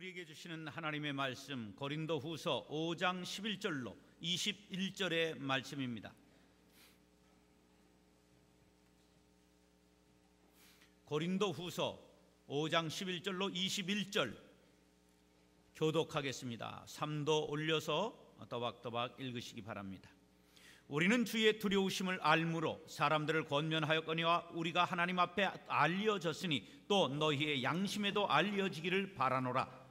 우리에게 주시는 하나님의 말씀 고린도후서 5장 11절로 21절의 말씀입니다. 고린도후서 5장 11절로 21절 교독하겠습니다. 3도 올려서 또박또박 읽으시기 바랍니다. 우리는 주의 두려우심을 알므로 사람들을 권면하였거니와 우리가 하나님 앞에 알려졌으니 또 너희의 양심에도 알려지기를 바라노라.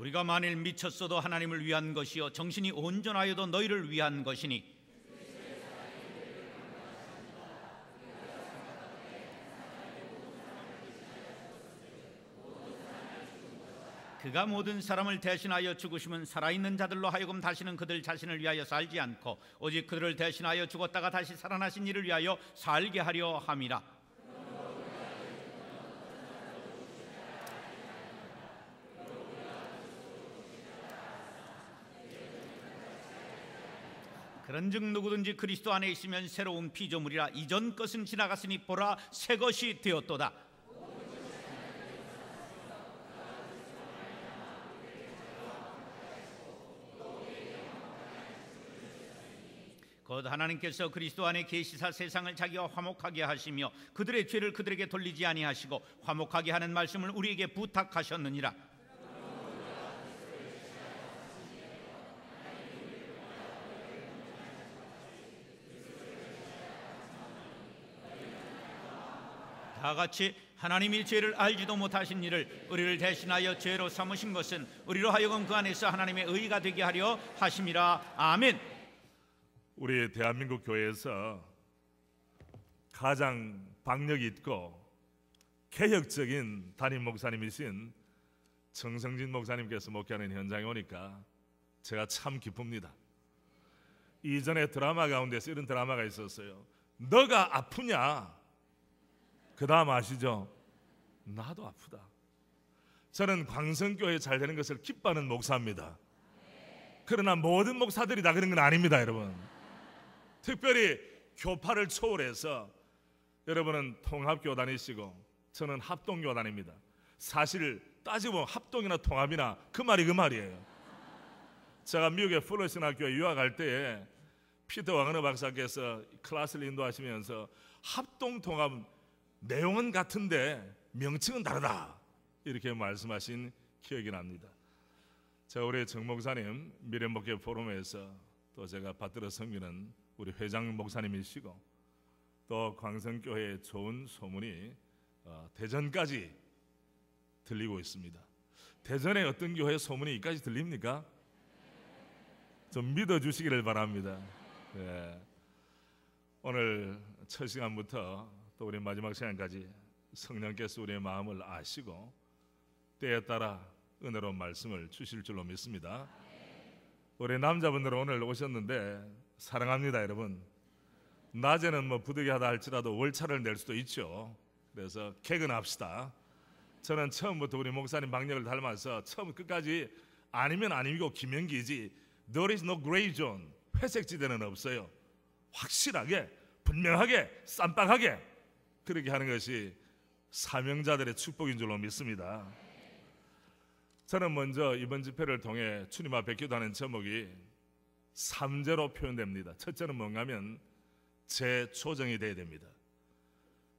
우리가 만일 미쳤어도 하나님을 위한 것이요 정신이 온전하여도 너희를 위한 것이니 그가 모든 사람을 대신하여 죽으심은 살아있는 자들로 하여금 다시는 그들 자신을 위하여 살지 않고 오직 그들을 대신하여 죽었다가 다시 살아나신 이를 위하여 살게 하려 함이라. 그런즉 누구든지 그리스도 안에 있으면 새로운 피조물이라. 이전 것은 지나갔으니 보라 새 것이 되었도다. 곧 하나님께서 그리스도 안에 계시사 세상을 자기와 화목하게 하시며 그들의 죄를 그들에게 돌리지 아니하시고 화목하게 하는 말씀을 우리에게 부탁하셨느니라. 다같이 하나님이 죄를 알지도 못하신 이를 우리를 대신하여 죄로 삼으신 것은 우리로 하여금 그 안에서 하나님의 의가 되게 하려 하심이라. 아멘. 우리 대한민국 교회에서 가장 박력 있고 개혁적인 담임 목사님이신 정성진 목사님께서 목회하는 현장에 오니까 제가 참 기쁩니다. 이전에 드라마 가운데서 이런 드라마가 있었어요. 너가 아프냐? 그 다음 아시죠? 나도 아프다. 저는 광성교회 잘 되는 것을 기뻐하는 목사입니다. 그러나 모든 목사들이 다 그런 건 아닙니다, 여러분. 특별히 교파를 초월해서 여러분은 통합교 다니시고 저는 합동교 다닙니다. 사실 따지고 보면 합동이나 통합이나 그 말이 그 말이에요. 제가 미국의 플러신 학교에 유학할 때에 피터 왕은어 박사께서 클래스를 인도하시면서 합동 통합 내용은 같은데 명칭은 다르다 이렇게 말씀하신 기억이 납니다. 제가 우리 정 목사님 미래목회 포럼에서 또 제가 받들어 섬기는 우리 회장 목사님이시고 또 광성교회의 좋은 소문이 대전까지 들리고 있습니다. 대전의 어떤 교회 소문이 이까지 들립니까? 좀 믿어주시기를 바랍니다. 네. 오늘 첫 시간부터 또 우리 마지막 시간까지 성령께서 우리의 마음을 아시고 때에 따라 은혜로운 말씀을 주실 줄로 믿습니다. 우리 남자분들은 오늘 오셨는데 사랑합니다, 여러분. 낮에는 뭐 부득이하다 할지라도 월차를 낼 수도 있죠. 그래서 개근합시다. 저는 처음부터 우리 목사님 방역을 닮아서 처음 끝까지 아니면 아니고 김연기지 There is no gray zone. 회색 지대는 없어요. 확실하게 분명하게 쌈박하게 그렇게 하는 것이 사명자들의 축복인 줄로 믿습니다. 저는 먼저 이번 집회를 통해 주님 앞에 기도하는 제목이 3제로 표현됩니다. 첫째는 뭔가 하면 재조정이 돼야 됩니다.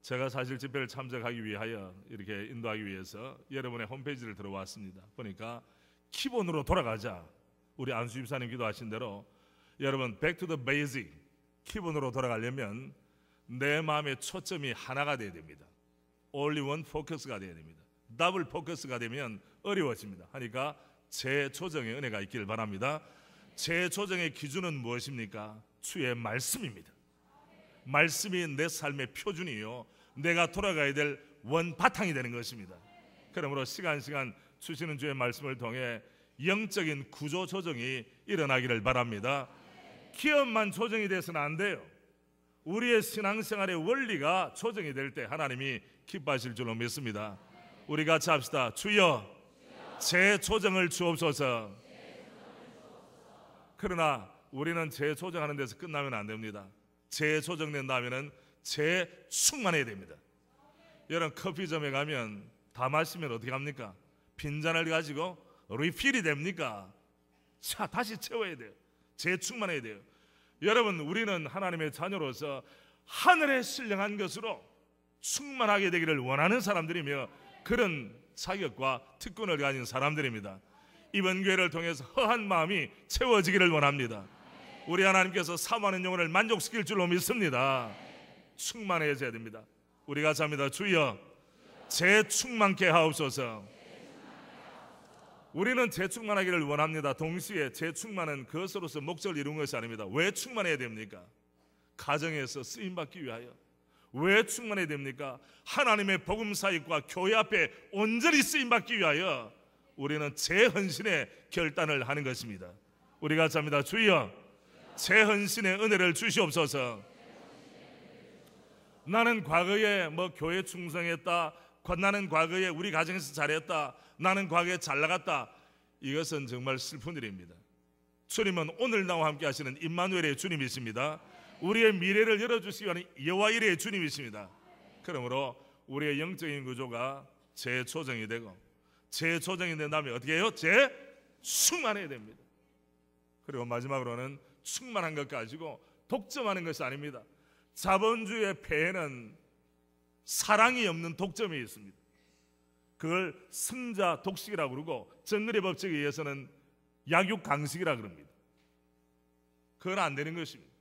제가 사실 집회를 참석하기 위하여 이렇게 인도하기 위해서 여러분의 홈페이지를 들어왔습니다. 보니까 기본으로 돌아가자. 우리 안수 집사님 기도하신 대로 여러분 back to the basic 기본으로 돌아가려면 내 마음의 초점이 하나가 돼야 됩니다. Only one focus가 돼야 됩니다. 더블 포커스가 되면 어려워집니다. 하니까 재조정의 은혜가 있기를 바랍니다. 재조정의 기준은 무엇입니까? 주의 말씀입니다. 말씀이 내 삶의 표준이요 내가 돌아가야 될 원바탕이 되는 것입니다. 그러므로 시간 주시는 주의 말씀을 통해 영적인 구조 조정이 일어나기를 바랍니다. 기업만 조정이 돼서는 안 돼요. 우리의 신앙생활의 원리가 조정이 될 때 하나님이 기뻐하실 줄로 믿습니다. 우리 같이 합시다. 주여 재조정을 주옵소서. 그러나 우리는 재조정하는 데서 끝나면 안 됩니다. 재조정된 다음에는 재충만해야 됩니다. 여러분, 커피점에 가면 다 마시면 어떻게 합니까? 빈잔을 가지고 리필이 됩니까? 자, 다시 채워야 돼요. 재충만해야 돼요. 여러분, 우리는 하나님의 자녀로서 하늘에 신령한 것으로 충만하게 되기를 원하는 사람들이며 그런 자격과 특권을 가진 사람들입니다. 이번 기회를 통해서 허한 마음이 채워지기를 원합니다. 우리 하나님께서 사모하는 영혼을 만족시킬 줄로 믿습니다. 충만해져야 됩니다. 우리가 잡니다. 주여, 재충만케 하옵소서. 우리는 재충만하기를 원합니다. 동시에 재충만은 그것으로서 목적을 이루는 것이 아닙니다. 왜 충만해야 됩니까? 가정에서 쓰임받기 위하여. 왜 충만해야 됩니까? 하나님의 복음 사역과 교회 앞에 온전히 쓰임받기 위하여 우리는 재헌신의 결단을 하는 것입니다. 우리가 잡니다. 주여, 재헌신의 은혜를 주시옵소서. 나는 과거에 교회 충성했다, 나는 과거에 우리 가정에서 잘했다, 나는 과거에 잘 나갔다, 이것은 정말 슬픈 일입니다. 주님은 오늘 나와 함께 하시는 임마누엘의 주님이십니다. 우리의 미래를 열어주시기 위한 여호와 이레의 주님이십니다. 그러므로 우리의 영적인 구조가 재조정이 되고, 재조정이 된 다음에 어떻게 해요? 재충만해야 됩니다. 그리고 마지막으로는 충만한 것 가지고 독점하는 것이 아닙니다. 자본주의의 폐해는 사랑이 없는 독점이 있습니다. 그걸 승자 독식이라고 그러고 정글의 법칙에 의해서는 약육강식이라고 그럽니다. 그건 안 되는 것입니다.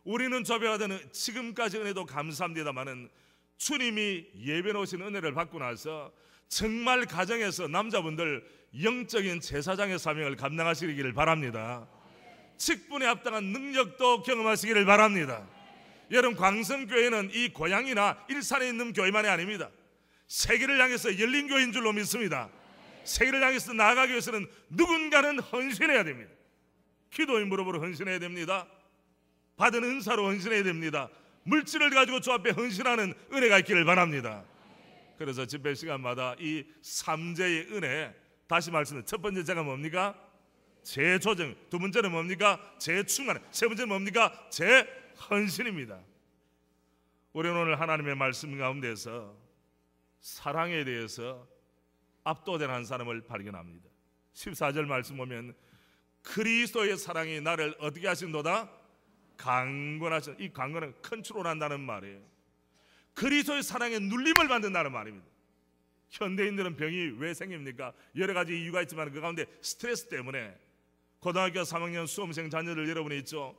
우리는 조배하던 지금까지 은혜도 감사합니다마는 주님이 예배 놓으신 은혜를 받고 나서 정말 가정에서 남자분들 영적인 제사장의 사명을 감당하시기를 바랍니다. 직분에 합당한 능력도 경험하시기를 바랍니다. 여러분, 광성교회는 이 고향이나 일산에 있는 교회만이 아닙니다. 세계를 향해서 열린 교회인 줄로 믿습니다. 세계를 향해서 나아가기 위해서는 누군가는 헌신해야 됩니다. 기도의 무릎으로 헌신해야 됩니다. 받은 은사로 헌신해야 됩니다. 물질을 가지고 주 앞에 헌신하는 은혜가 있기를 바랍니다. 그래서 집회 시간마다 이 3제의 은혜, 다시 말씀드립니다. 첫 번째 제가 뭡니까? 재조정. 두 번째는 뭡니까? 재충만. 세 번째는 뭡니까? 재헌신입니다. 우리는 오늘 하나님의 말씀 가운데서 사랑에 대해서 압도된 한 사람을 발견합니다. 14절 말씀 보면 그리스도의 사랑이 나를 어떻게 하신도다? 강권하신. 이 강권은 컨트롤한다는 말이에요. 그리스도의 사랑에 눌림을 받는다는 말입니다. 현대인들은 병이 왜 생깁니까? 여러 가지 이유가 있지만 그 가운데 스트레스 때문에. 고등학교 3학년 수험생 자녀들 여러분이 있죠.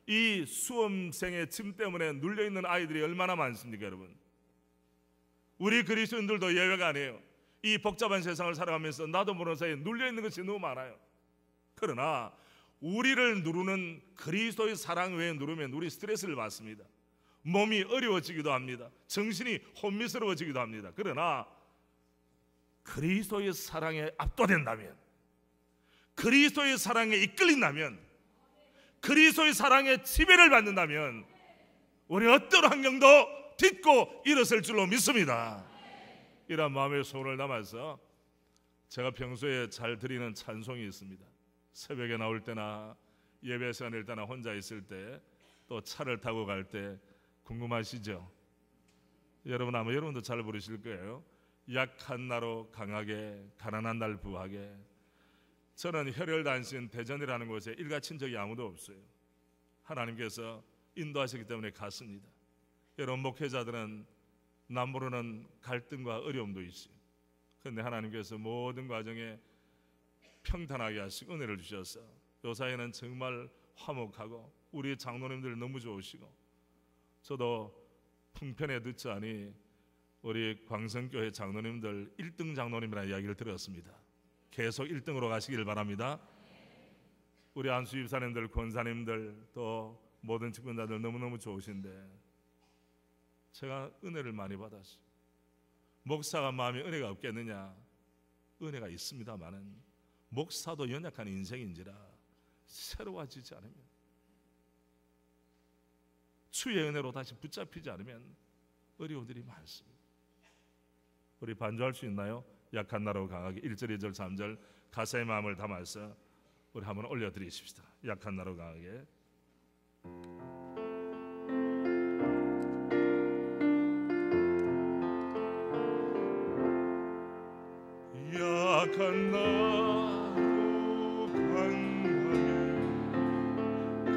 이 수험생의 짐 때문에 눌려있는 아이들이 얼마나 많습니까, 여러분? 우리 그리스도인들도 예외가 아니에요. 이 복잡한 세상을 살아가면서 나도 모르는 사이에 눌려있는 것이 너무 많아요. 그러나 우리를 누르는 그리스도의 사랑 외에 누르면 우리 스트레스를 받습니다. 몸이 어려워지기도 합니다. 정신이 혼미스러워지기도 합니다. 그러나 그리스도의 사랑에 압도된다면, 그리스도의 사랑에 이끌린다면, 그리스도의 사랑에 지배를 받는다면 우리 어떤 환경도 딛고 일어설 줄로 믿습니다. 이런 마음의 소원을 담아서 제가 평소에 잘 드리는 찬송이 있습니다. 새벽에 나올 때나 예배 시간일 때나 혼자 있을 때, 또 차를 타고 갈 때. 궁금하시죠? 여러분 아마 여러분도 잘 부르실 거예요. 약한 나로 강하게, 가난한 날 부하게. 저는 혈혈단신 대전이라는 곳에 일가 친척이 아무도 없어요. 하나님께서 인도하셨기 때문에 갔습니다. 여러분, 목회자들은 남 모르는 갈등과 어려움도 있어요. 그런데 하나님께서 모든 과정에 평탄하게 하시고 은혜를 주셔서 요사이는 정말 화목하고 우리 장로님들 너무 좋으시고, 저도 풍편에 듣자니 우리 광성교회 장로님들 1등 장로님이라는 이야기를 들었습니다. 계속 1등으로 가시길 바랍니다. 우리 안수 집사님들, 권사님들, 또 모든 직분자들 너무너무 좋으신데 제가 은혜를 많이 받았어요. 목사가 마음에 은혜가 없겠느냐? 은혜가 있습니다마는 목사도 연약한 인생인지라 새로워지지 않으면, 주의 은혜로 다시 붙잡히지 않으면 어려움들이 많습니다. 우리 반주할 수 있나요? 약한 나로 강하게 1절, 2절, 3절 가사의 마음을 담아서 우리 한번 올려드리십시다. 약한 나로 강하게. 약한 나로 강하게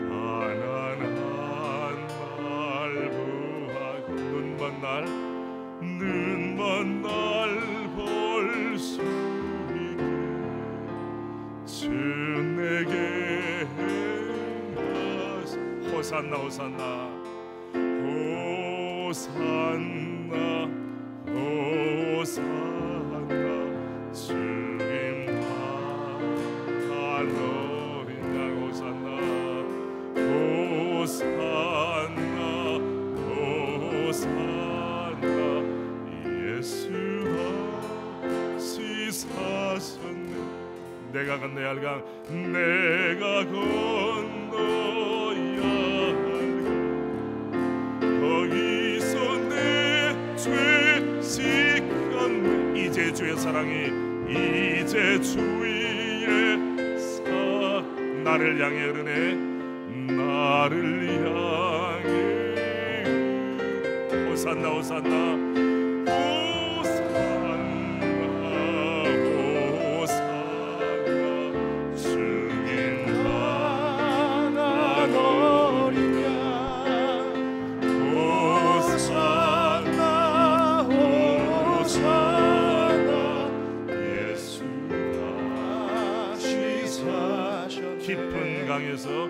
가난한 날 부하고 눈먼 날 볼 수 있게 주 내게 행하사 호산나 호산나 호산나 호산나 주님 하노리냐 호산나 호산나 호산나 예수가 시사셨네 내가 건너야 할 강 내가 건너야 할 강 거기서 내 죄 씻겼네 이제 주의 사랑이 이제 주의 나를 향해 흐르네 나를 향해 호산나 호산나 깊은 강에서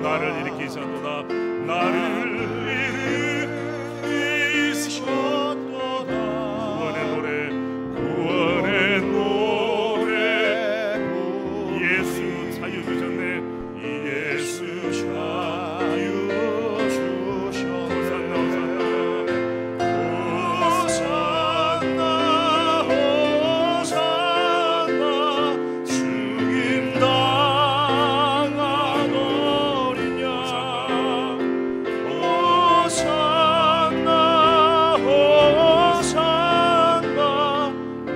나를 일으키셨도다 나를 일으키셨도다 구원의 노래 예수 자유 주셨네 예수 자유 주셨네 호산나 호산나 주님 당하노리냐 호산나 호산나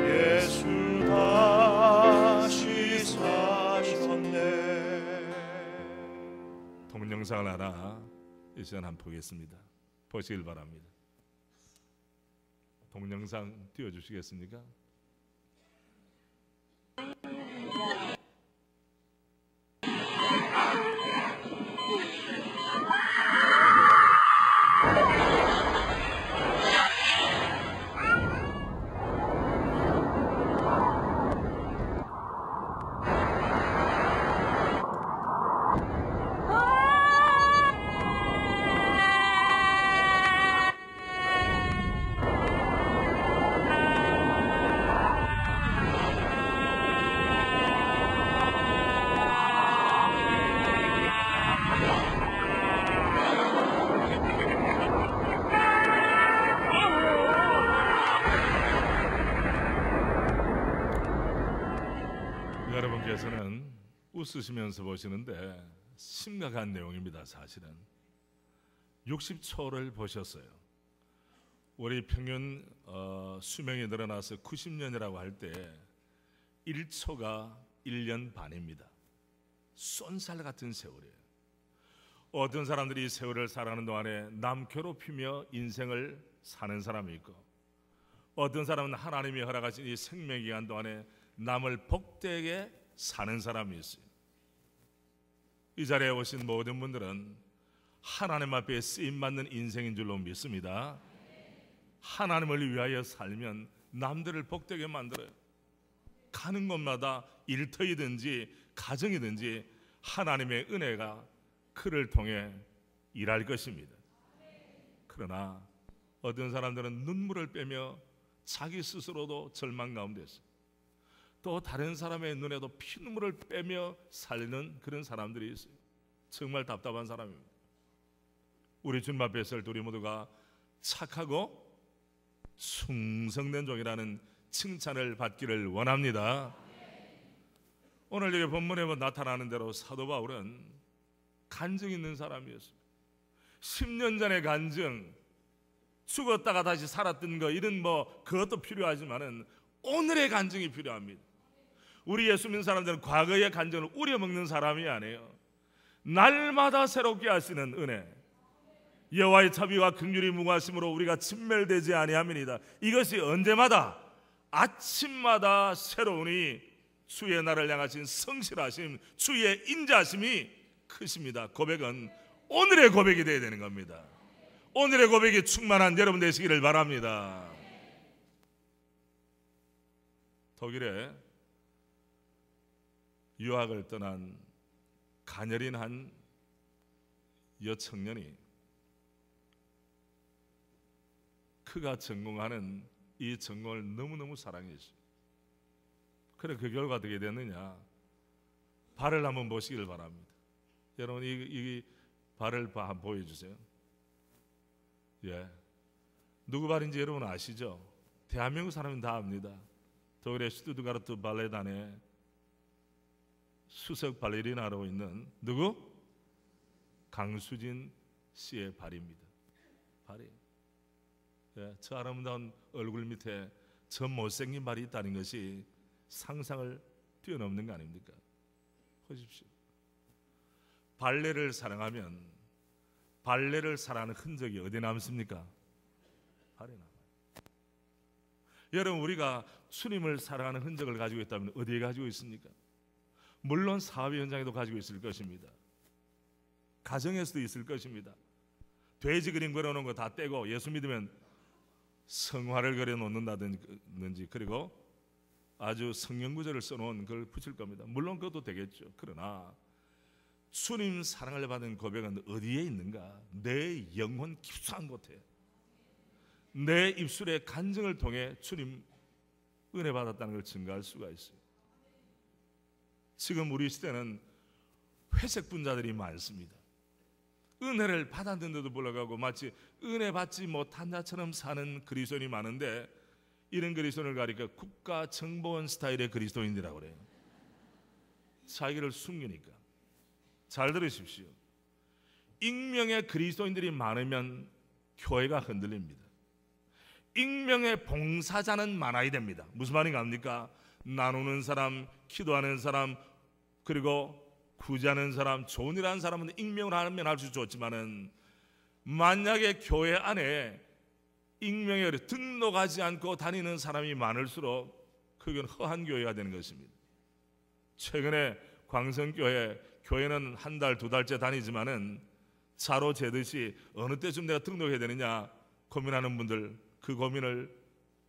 예수 다시 사셨네. 동영상을 하나 이 시간 한번 보겠습니다. 보시길 바랍니다. 동영상 띄워주시겠습니까? 여러분께서는 웃으시면서 보시는데 심각한 내용입니다. 사실은 60초를 보셨어요. 우리 평균 수명이 늘어나서 90년이라고 할 때 1초가 1년 반입니다. 쏜살 같은 세월이에요. 어떤 사람들이 이 세월을 살아가는 동안에 남 괴롭히며 인생을 사는 사람이 있고 어떤 사람은 하나님이 허락하신 이 생명기간 동안에 남을 복되게 사는 사람이 있어요. 이 자리에 오신 모든 분들은 하나님 앞에 쓰임받는 인생인 줄로 믿습니다. 하나님을 위하여 살면 남들을 복되게 만들어요. 가는 곳마다 일터이든지 가정이든지 하나님의 은혜가 그를 통해 일할 것입니다. 그러나 어떤 사람들은 눈물을 빼며 자기 스스로도 절망 가운데 있어요. 또 다른 사람의 눈에도 피눈물을 빼며 살는 그런 사람들이 있어요. 정말 답답한 사람입니다. 우리 주님 앞에 설 우리 모두가 착하고 충성된 종이라는 칭찬을 받기를 원합니다. 오늘 여기 본문에 나타나는 대로 사도 바울은 간증 있는 사람이었습니다. 10년 전의 간증, 죽었다가 다시 살았던 거 이런 그것도 필요하지만은 오늘의 간증이 필요합니다. 우리 예수 믿는 사람들은 과거의 간증을 우려먹는 사람이 아니에요. 날마다 새롭게 하시는 은혜, 여호와의 자비와 긍휼이 무궁하심으로 우리가 진멸되지 아니함이니이다. 이것이 언제마다 아침마다 새로우니 주의 나를 향하신 성실하심, 주의 인자하심이 크십니다. 고백은 오늘의 고백이 되어야 되는 겁니다. 오늘의 고백이 충만한 여러분 되시기를 바랍니다. 독일에 유학을 떠난 가녀린 한 여청년이 그가 전공하는 이 전공을 너무너무 사랑했어요. 그래 그 결과 어떻게 됐느냐, 발을 한번 보시기를 바랍니다. 여러분 이 발을 한번 보여주세요. 예, 누구 발인지 여러분 아시죠? 대한민국 사람은 다 압니다. 독일의 슈투트가르트 발레단의 수석 발레리나로 있는 누구? 강수진 씨의 발입니다. 발이. 예, 저 아름다운 얼굴 밑에 저 못생긴 발이 있다는 것이 상상을 뛰어넘는 거 아닙니까? 보십시오. 발레를 사랑하면 발레를 사랑하는 흔적이 어디에 남습니까? 발에 남아요. 여러분 우리가 주님을 사랑하는 흔적을 가지고 있다면 어디에 가지고 있습니까? 물론 사업의 현장에도 가지고 있을 것입니다. 가정에서도 있을 것입니다. 돼지 그림 그려놓은 거 다 떼고 예수 믿으면 성화를 그려놓는다든지, 그리고 아주 성경구절을 써놓은 걸 붙일 겁니다. 물론 그것도 되겠죠. 그러나 주님 사랑을 받은 고백은 어디에 있는가? 내 영혼 깊숙한 곳에, 내 입술의 간증을 통해 주님 은혜 받았다는 걸 증거할 수가 있어요. 지금 우리 시대는 회색 분자들이 많습니다. 은혜를 받았는데도 불구하고 마치 은혜 받지 못한 자처럼 사는 그리스도인이 많은데, 이런 그리스도인을 가리켜 국가정보원 스타일의 그리스도인이라고 그래요. 자기를 숨기니까. 잘 들으십시오. 익명의 그리스도인들이 많으면 교회가 흔들립니다. 익명의 봉사자는 많아야 됩니다. 무슨 말인가 합니까? 나누는 사람, 기도하는 사람, 그리고 구제하는 사람, 좋은 일 하는 사람은 익명으로 하면 할 수 좋지만은, 만약에 교회 안에 익명에 등록하지 않고 다니는 사람이 많을수록 그건 허한 교회가 되는 것입니다. 최근에 광성교회는 한 달, 두 달째 다니지만은 자로 재듯이 어느 때쯤 내가 등록해야 되느냐 고민하는 분들, 그 고민을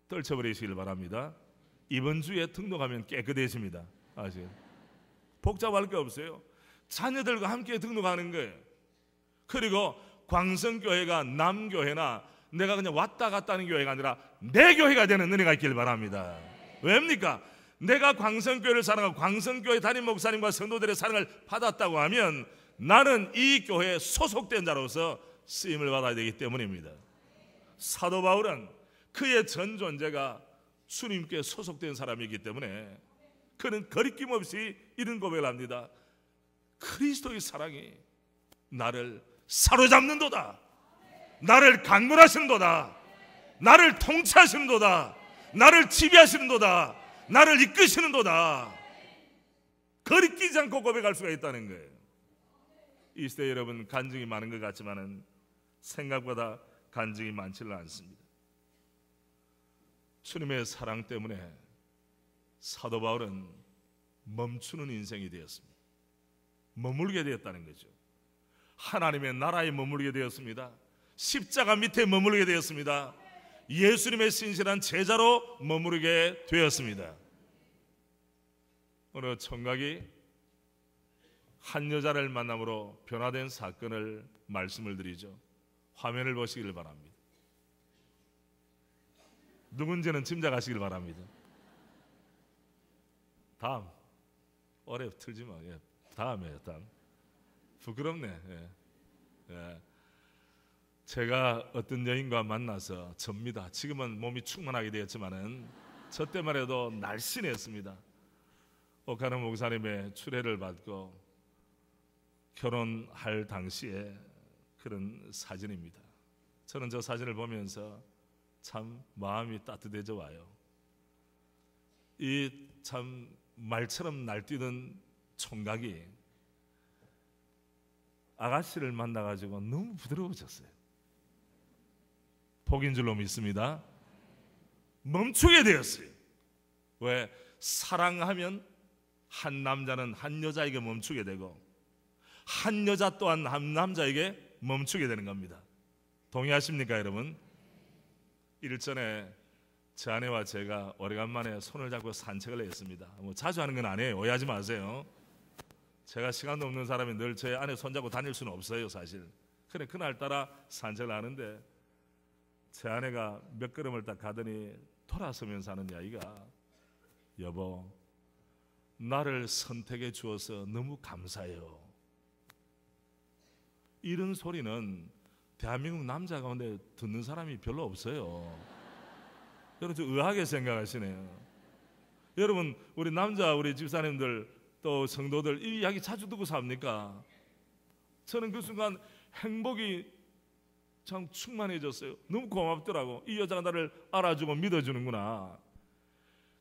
떨쳐버리시길 바랍니다. 이번 주에 등록하면 깨끗해집니다. 아시죠? 복잡할 게 없어요. 자녀들과 함께 등록하는 거예요. 그리고 광성교회가 남교회나 내가 그냥 왔다 갔다 하는 교회가 아니라 내 교회가 되는 은혜가 있길 바랍니다. 왜입니까? 내가 광성교회를 사랑하고 광성교회 담임 목사님과 성도들의 사랑을 받았다고 하면 나는 이 교회에 소속된 자로서 쓰임을 받아야 되기 때문입니다. 사도 바울은 그의 전 존재가 주님께 소속된 사람이기 때문에 그는 거리낌 없이 이런 고백을 합니다. 그리스도의 사랑이 나를 사로잡는도다. 나를 강권하시는도다. 나를 통치하시는도다. 나를 지배하시는도다. 나를 이끄시는도다. 거리끼지 않고 고백할 수가 있다는 거예요. 이 시대 여러분 간증이 많은 것 같지만은 생각보다 간증이 많지는 않습니다. 주님의 사랑 때문에 사도 바울은 멈추는 인생이 되었습니다. 머물게 되었다는 거죠. 하나님의 나라에 머물게 되었습니다. 십자가 밑에 머물게 되었습니다. 예수님의 신실한 제자로 머무르게 되었습니다. 오늘 총각이 한 여자를 만남으로 변화된 사건을 말씀을 드리죠. 화면을 보시기를 바랍니다. 누군지는 짐작하시길 바랍니다. 다음. 오래 틀지 마. 예. 다음에 다음. 부끄럽네. 예. 예. 제가 어떤 여인과 만나서 접니다. 지금은 몸이 충만하게 되었지만은 저 때만 해도 날씬했습니다. 오카노 목사님의 추례를 받고 결혼할 당시에 그런 사진입니다. 저는 저 사진을 보면서 참 마음이 따뜻해져 와요. 이 참 말처럼 날뛰던 총각이 아가씨를 만나가지고 너무 부드러워졌어요. 복인 줄로 믿습니다. 멈추게 되었어요. 왜? 사랑하면 한 남자는 한 여자에게 멈추게 되고 한 여자 또한 한 남자에게 멈추게 되는 겁니다. 동의하십니까 여러분? 일전에 제 아내와 제가 오래간만에 손을 잡고 산책을 했습니다. 뭐 자주 하는 건 아니에요. 오해하지 마세요. 제가 시간도 없는 사람이 늘 제 아내 손잡고 다닐 수는 없어요 사실. 그래 그날따라 산책을 하는데 제 아내가 몇 걸음을 딱 가더니 돌아서면서 하는 이야기가 여보 나를 선택해 주어서 너무 감사해요. 이런 소리는 대한민국 남자 가운데 듣는 사람이 별로 없어요. 여러분 좀 의아하게 생각하시네요. 여러분 우리 남자 우리 집사님들 또 성도들 이 이야기 자주 듣고 삽니까? 저는 그 순간 행복이 참 충만해졌어요. 너무 고맙더라고. 이 여자가 나를 알아주고 믿어주는구나.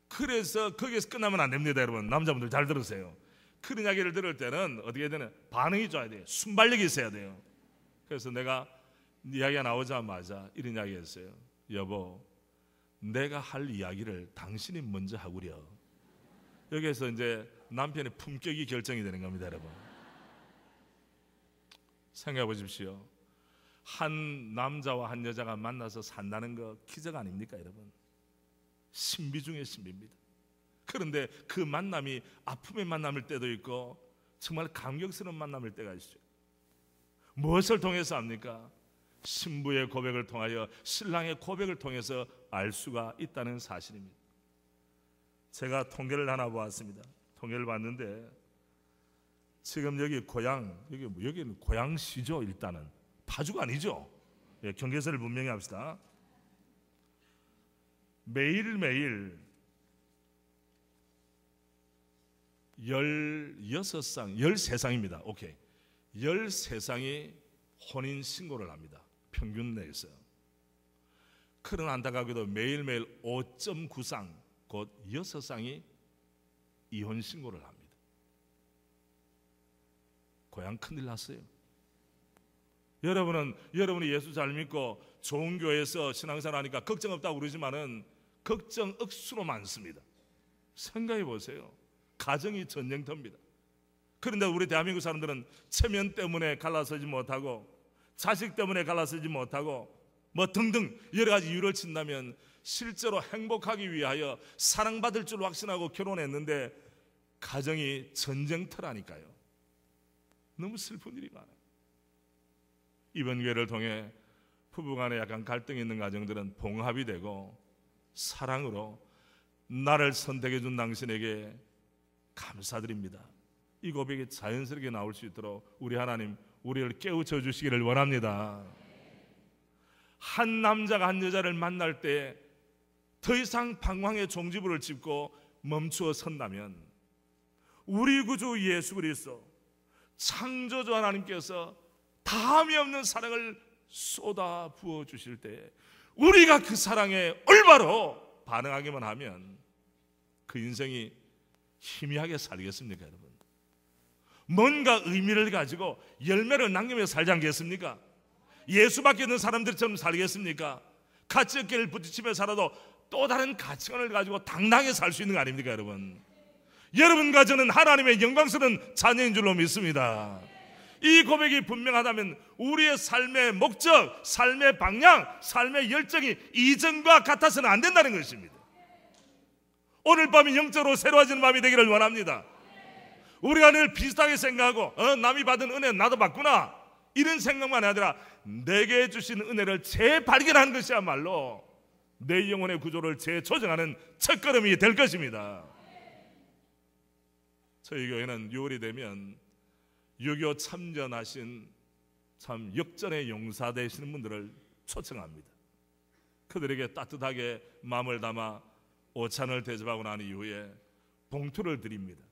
그래서 거기에서 끝나면 안 됩니다 여러분. 남자분들 잘 들으세요. 그런 이야기를 들을 때는 어떻게 되나 반응이 좋아야 돼요. 순발력이 있어야 돼요. 그래서 내가 이야기가 나오자마자 이런 이야기 했어요. 여보 내가 할 이야기를 당신이 먼저 하구려. 여기에서 이제 남편의 품격이 결정이 되는 겁니다 여러분. 생각해 보십시오. 한 남자와 한 여자가 만나서 산다는 거 기적 아닙니까 여러분? 신비 중에 신비입니다. 그런데 그 만남이 아픔의 만남일 때도 있고 정말 감격스러운 만남일 때가 있죠. 무엇을 통해서 합니까? 신부의 고백을 통하여 신랑의 고백을 통해서 알 수가 있다는 사실입니다. 제가 통계를 하나 보았습니다. 통계를 봤는데 지금 여기 여기는 고양시죠. 일단은 파주가 아니죠. 예, 경계선을 분명히 합시다. 매일매일 16상, 13쌍입니다. 오케이. 13쌍이 혼인 신고를 합니다. 평균 내에서. 그런 안타깝게도 매일매일 5.9쌍, 곧 6쌍이 이혼 신고를 합니다. 고향 큰일 났어요. 여러분이 예수 잘 믿고 좋은 교회에서 신앙생활 하니까 걱정 없다고 그러지만은 걱정 억수로 많습니다. 생각해 보세요. 가정이 전쟁터입니다. 그런데 우리 대한민국 사람들은 체면 때문에 갈라서지 못하고 자식 때문에 갈라서지 못하고 뭐 등등 여러 가지 이유를 친다면 실제로 행복하기 위하여 사랑받을 줄 확신하고 결혼했는데 가정이 전쟁터라니까요. 너무 슬픈 일이 많아요. 이번 기회를 통해 부부간에 약간 갈등이 있는 가정들은 봉합이 되고 사랑으로 나를 선택해 준 당신에게 감사드립니다. 이 고백이 자연스럽게 나올 수 있도록 우리 하나님 우리를 깨우쳐 주시기를 원합니다. 한 남자가 한 여자를 만날 때 더 이상 방황의 종지부를 짚고 멈추어 선다면 우리 구주 예수 그리스도 창조주 하나님께서 다함이 없는 사랑을 쏟아 부어 주실 때 우리가 그 사랑에 올바로 반응하기만 하면 그 인생이 희미하게 살겠습니까 여러분? 뭔가 의미를 가지고 열매를 남기며 살지 않겠습니까? 예수밖에 없는 사람들처럼 살겠습니까? 가치 어깨를 부딪히며 살아도 또 다른 가치관을 가지고 당당하게 살 수 있는 거 아닙니까 여러분? 여러분과 저는 하나님의 영광스러운 자녀인 줄로 믿습니다. 이 고백이 분명하다면 우리의 삶의 목적, 삶의 방향, 삶의 열정이 이전과 같아서는 안 된다는 것입니다. 오늘 밤이 영적으로 새로워지는 밤이 되기를 원합니다. 우리가 늘 비슷하게 생각하고 남이 받은 은혜 나도 받구나 이런 생각만 아니라 내게 주신 은혜를 재발견하는 것이야말로 내 영혼의 구조를 재조정하는 첫걸음이 될 것입니다. 저희 교회는 6월이 되면 6.25 참전하신 참 역전의 용사 되시는 분들을 초청합니다. 그들에게 따뜻하게 마음을 담아 오찬을 대접하고 난 이후에 봉투를 드립니다.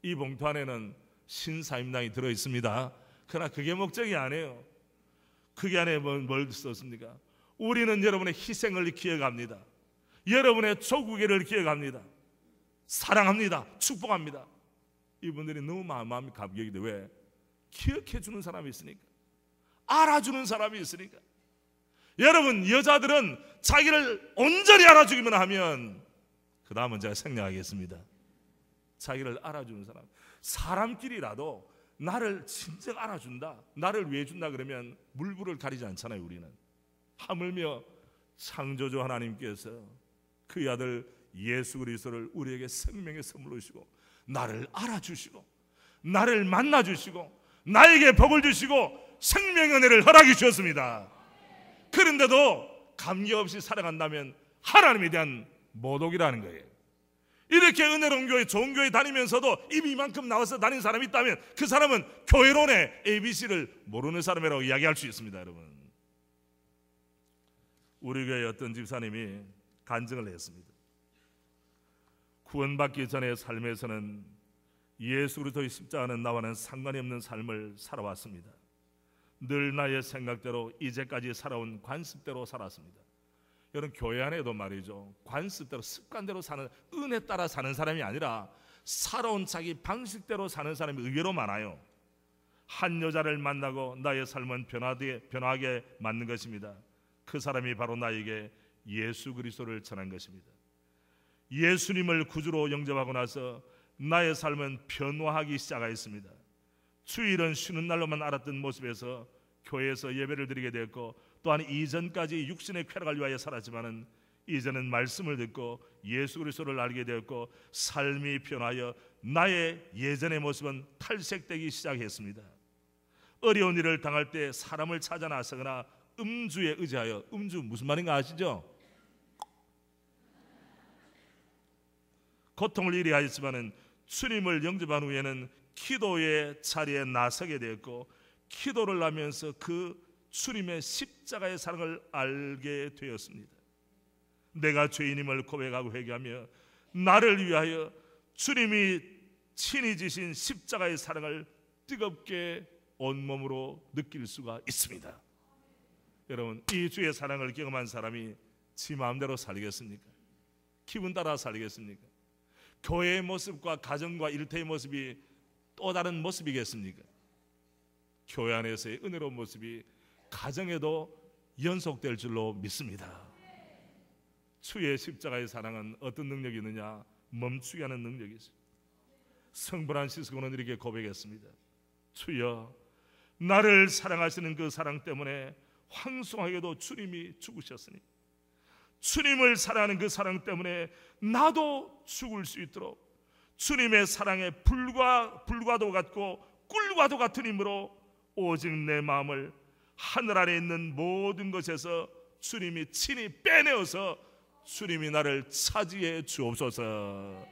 이 봉투 안에는 신사임당이 들어있습니다. 그러나 그게 목적이 아니에요. 그게 안에 뭘 썼습니까? 우리는 여러분의 희생을 기억합니다. 여러분의 조국애를 기억합니다. 사랑합니다, 축복합니다. 이분들이 너무 마음이 감격이 돼. 왜? 기억해 주는 사람이 있으니까, 알아주는 사람이 있으니까. 여러분, 여자들은 자기를 온전히 알아주기만 하면 그 다음은 제가 생략하겠습니다. 자기를 알아주는 사람, 사람끼리라도 나를 진정 알아준다, 나를 위해 준다 그러면 물불을 가리지 않잖아요. 우리는 하물며 창조주 하나님께서 그의 아들 예수 그리스도를 우리에게 생명의 선물로 주시고 나를 알아주시고 나를 만나주시고 나에게 복을 주시고 생명의 은혜를 허락해 주셨습니다. 그런데도 감격 없이 살아간다면 하나님에 대한 모독이라는 거예요. 이렇게 은혜로운 교회, 좋은 교회 다니면서도 입이 이만큼 나와서 다니는 사람이 있다면 그 사람은 교회론의 ABC를 모르는 사람이라고 이야기할 수 있습니다. 여러분, 우리 교회 어떤 집사님이 간증을 했습니다. 구원받기 전의 삶에서는 예수 그리스도의 십자가는 나와는 상관이 없는 삶을 살아왔습니다. 늘 나의 생각대로 이제까지 살아온 관습대로 살았습니다. 여러분, 교회 안에도 말이죠, 관습대로 습관대로 사는, 은혜 따라 사는 사람이 아니라 살아온 자기 방식대로 사는 사람이 의외로 많아요. 한 여자를 만나고 나의 삶은 변화하게 만든 것입니다. 그 사람이 바로 나에게 예수 그리스도를 전한 것입니다. 예수님을 구주로 영접하고 나서 나의 삶은 변화하기 시작하였습니다. 주일은 쉬는 날로만 알았던 모습에서 교회에서 예배를 드리게 되었고, 또한 이전까지 육신의 쾌락을 위하여 살았지만은 이제는 말씀을 듣고 예수 그리스도를 알게 되었고 삶이 변하여 나의 예전의 모습은 탈색되기 시작했습니다. 어려운 일을 당할 때 사람을 찾아 나서거나 음주에 의지하여, 음주 무슨 말인가 아시죠? 고통을 이리 하였지만은 주님을 영접한 후에는 기도의 자리에 나서게 되었고, 기도를 하면서 그 주님의 십자가의 사랑을 알게 되었습니다. 내가 죄인임을 고백하고 회개하며 나를 위하여 주님이 친히 지신 십자가의 사랑을 뜨겁게 온몸으로 느낄 수가 있습니다. 여러분, 이 주의 사랑을 경험한 사람이 지 마음대로 살겠습니까? 기분 따라 살겠습니까? 교회의 모습과 가정과 일터의 모습이 또 다른 모습이겠습니까? 교회 안에서의 은혜로운 모습이 가정에도 연속될 줄로 믿습니다. 주의 십자가의 사랑은 어떤 능력이 있느냐? 멈추게 하는 능력이 있습니다. 성 프란시스코는 이렇게 고백했습니다. 주여, 나를 사랑하시는 그 사랑 때문에 황송하게도 주님이 죽으셨으니 주님을 사랑하는 그 사랑 때문에 나도 죽을 수 있도록 주님의 사랑에 불과도 같고 꿀과도 같은 힘으로 오직 내 마음을 하늘 아래 있는 모든 것에서 주님이 친히 빼내어서 주님이 나를 차지해 주옵소서.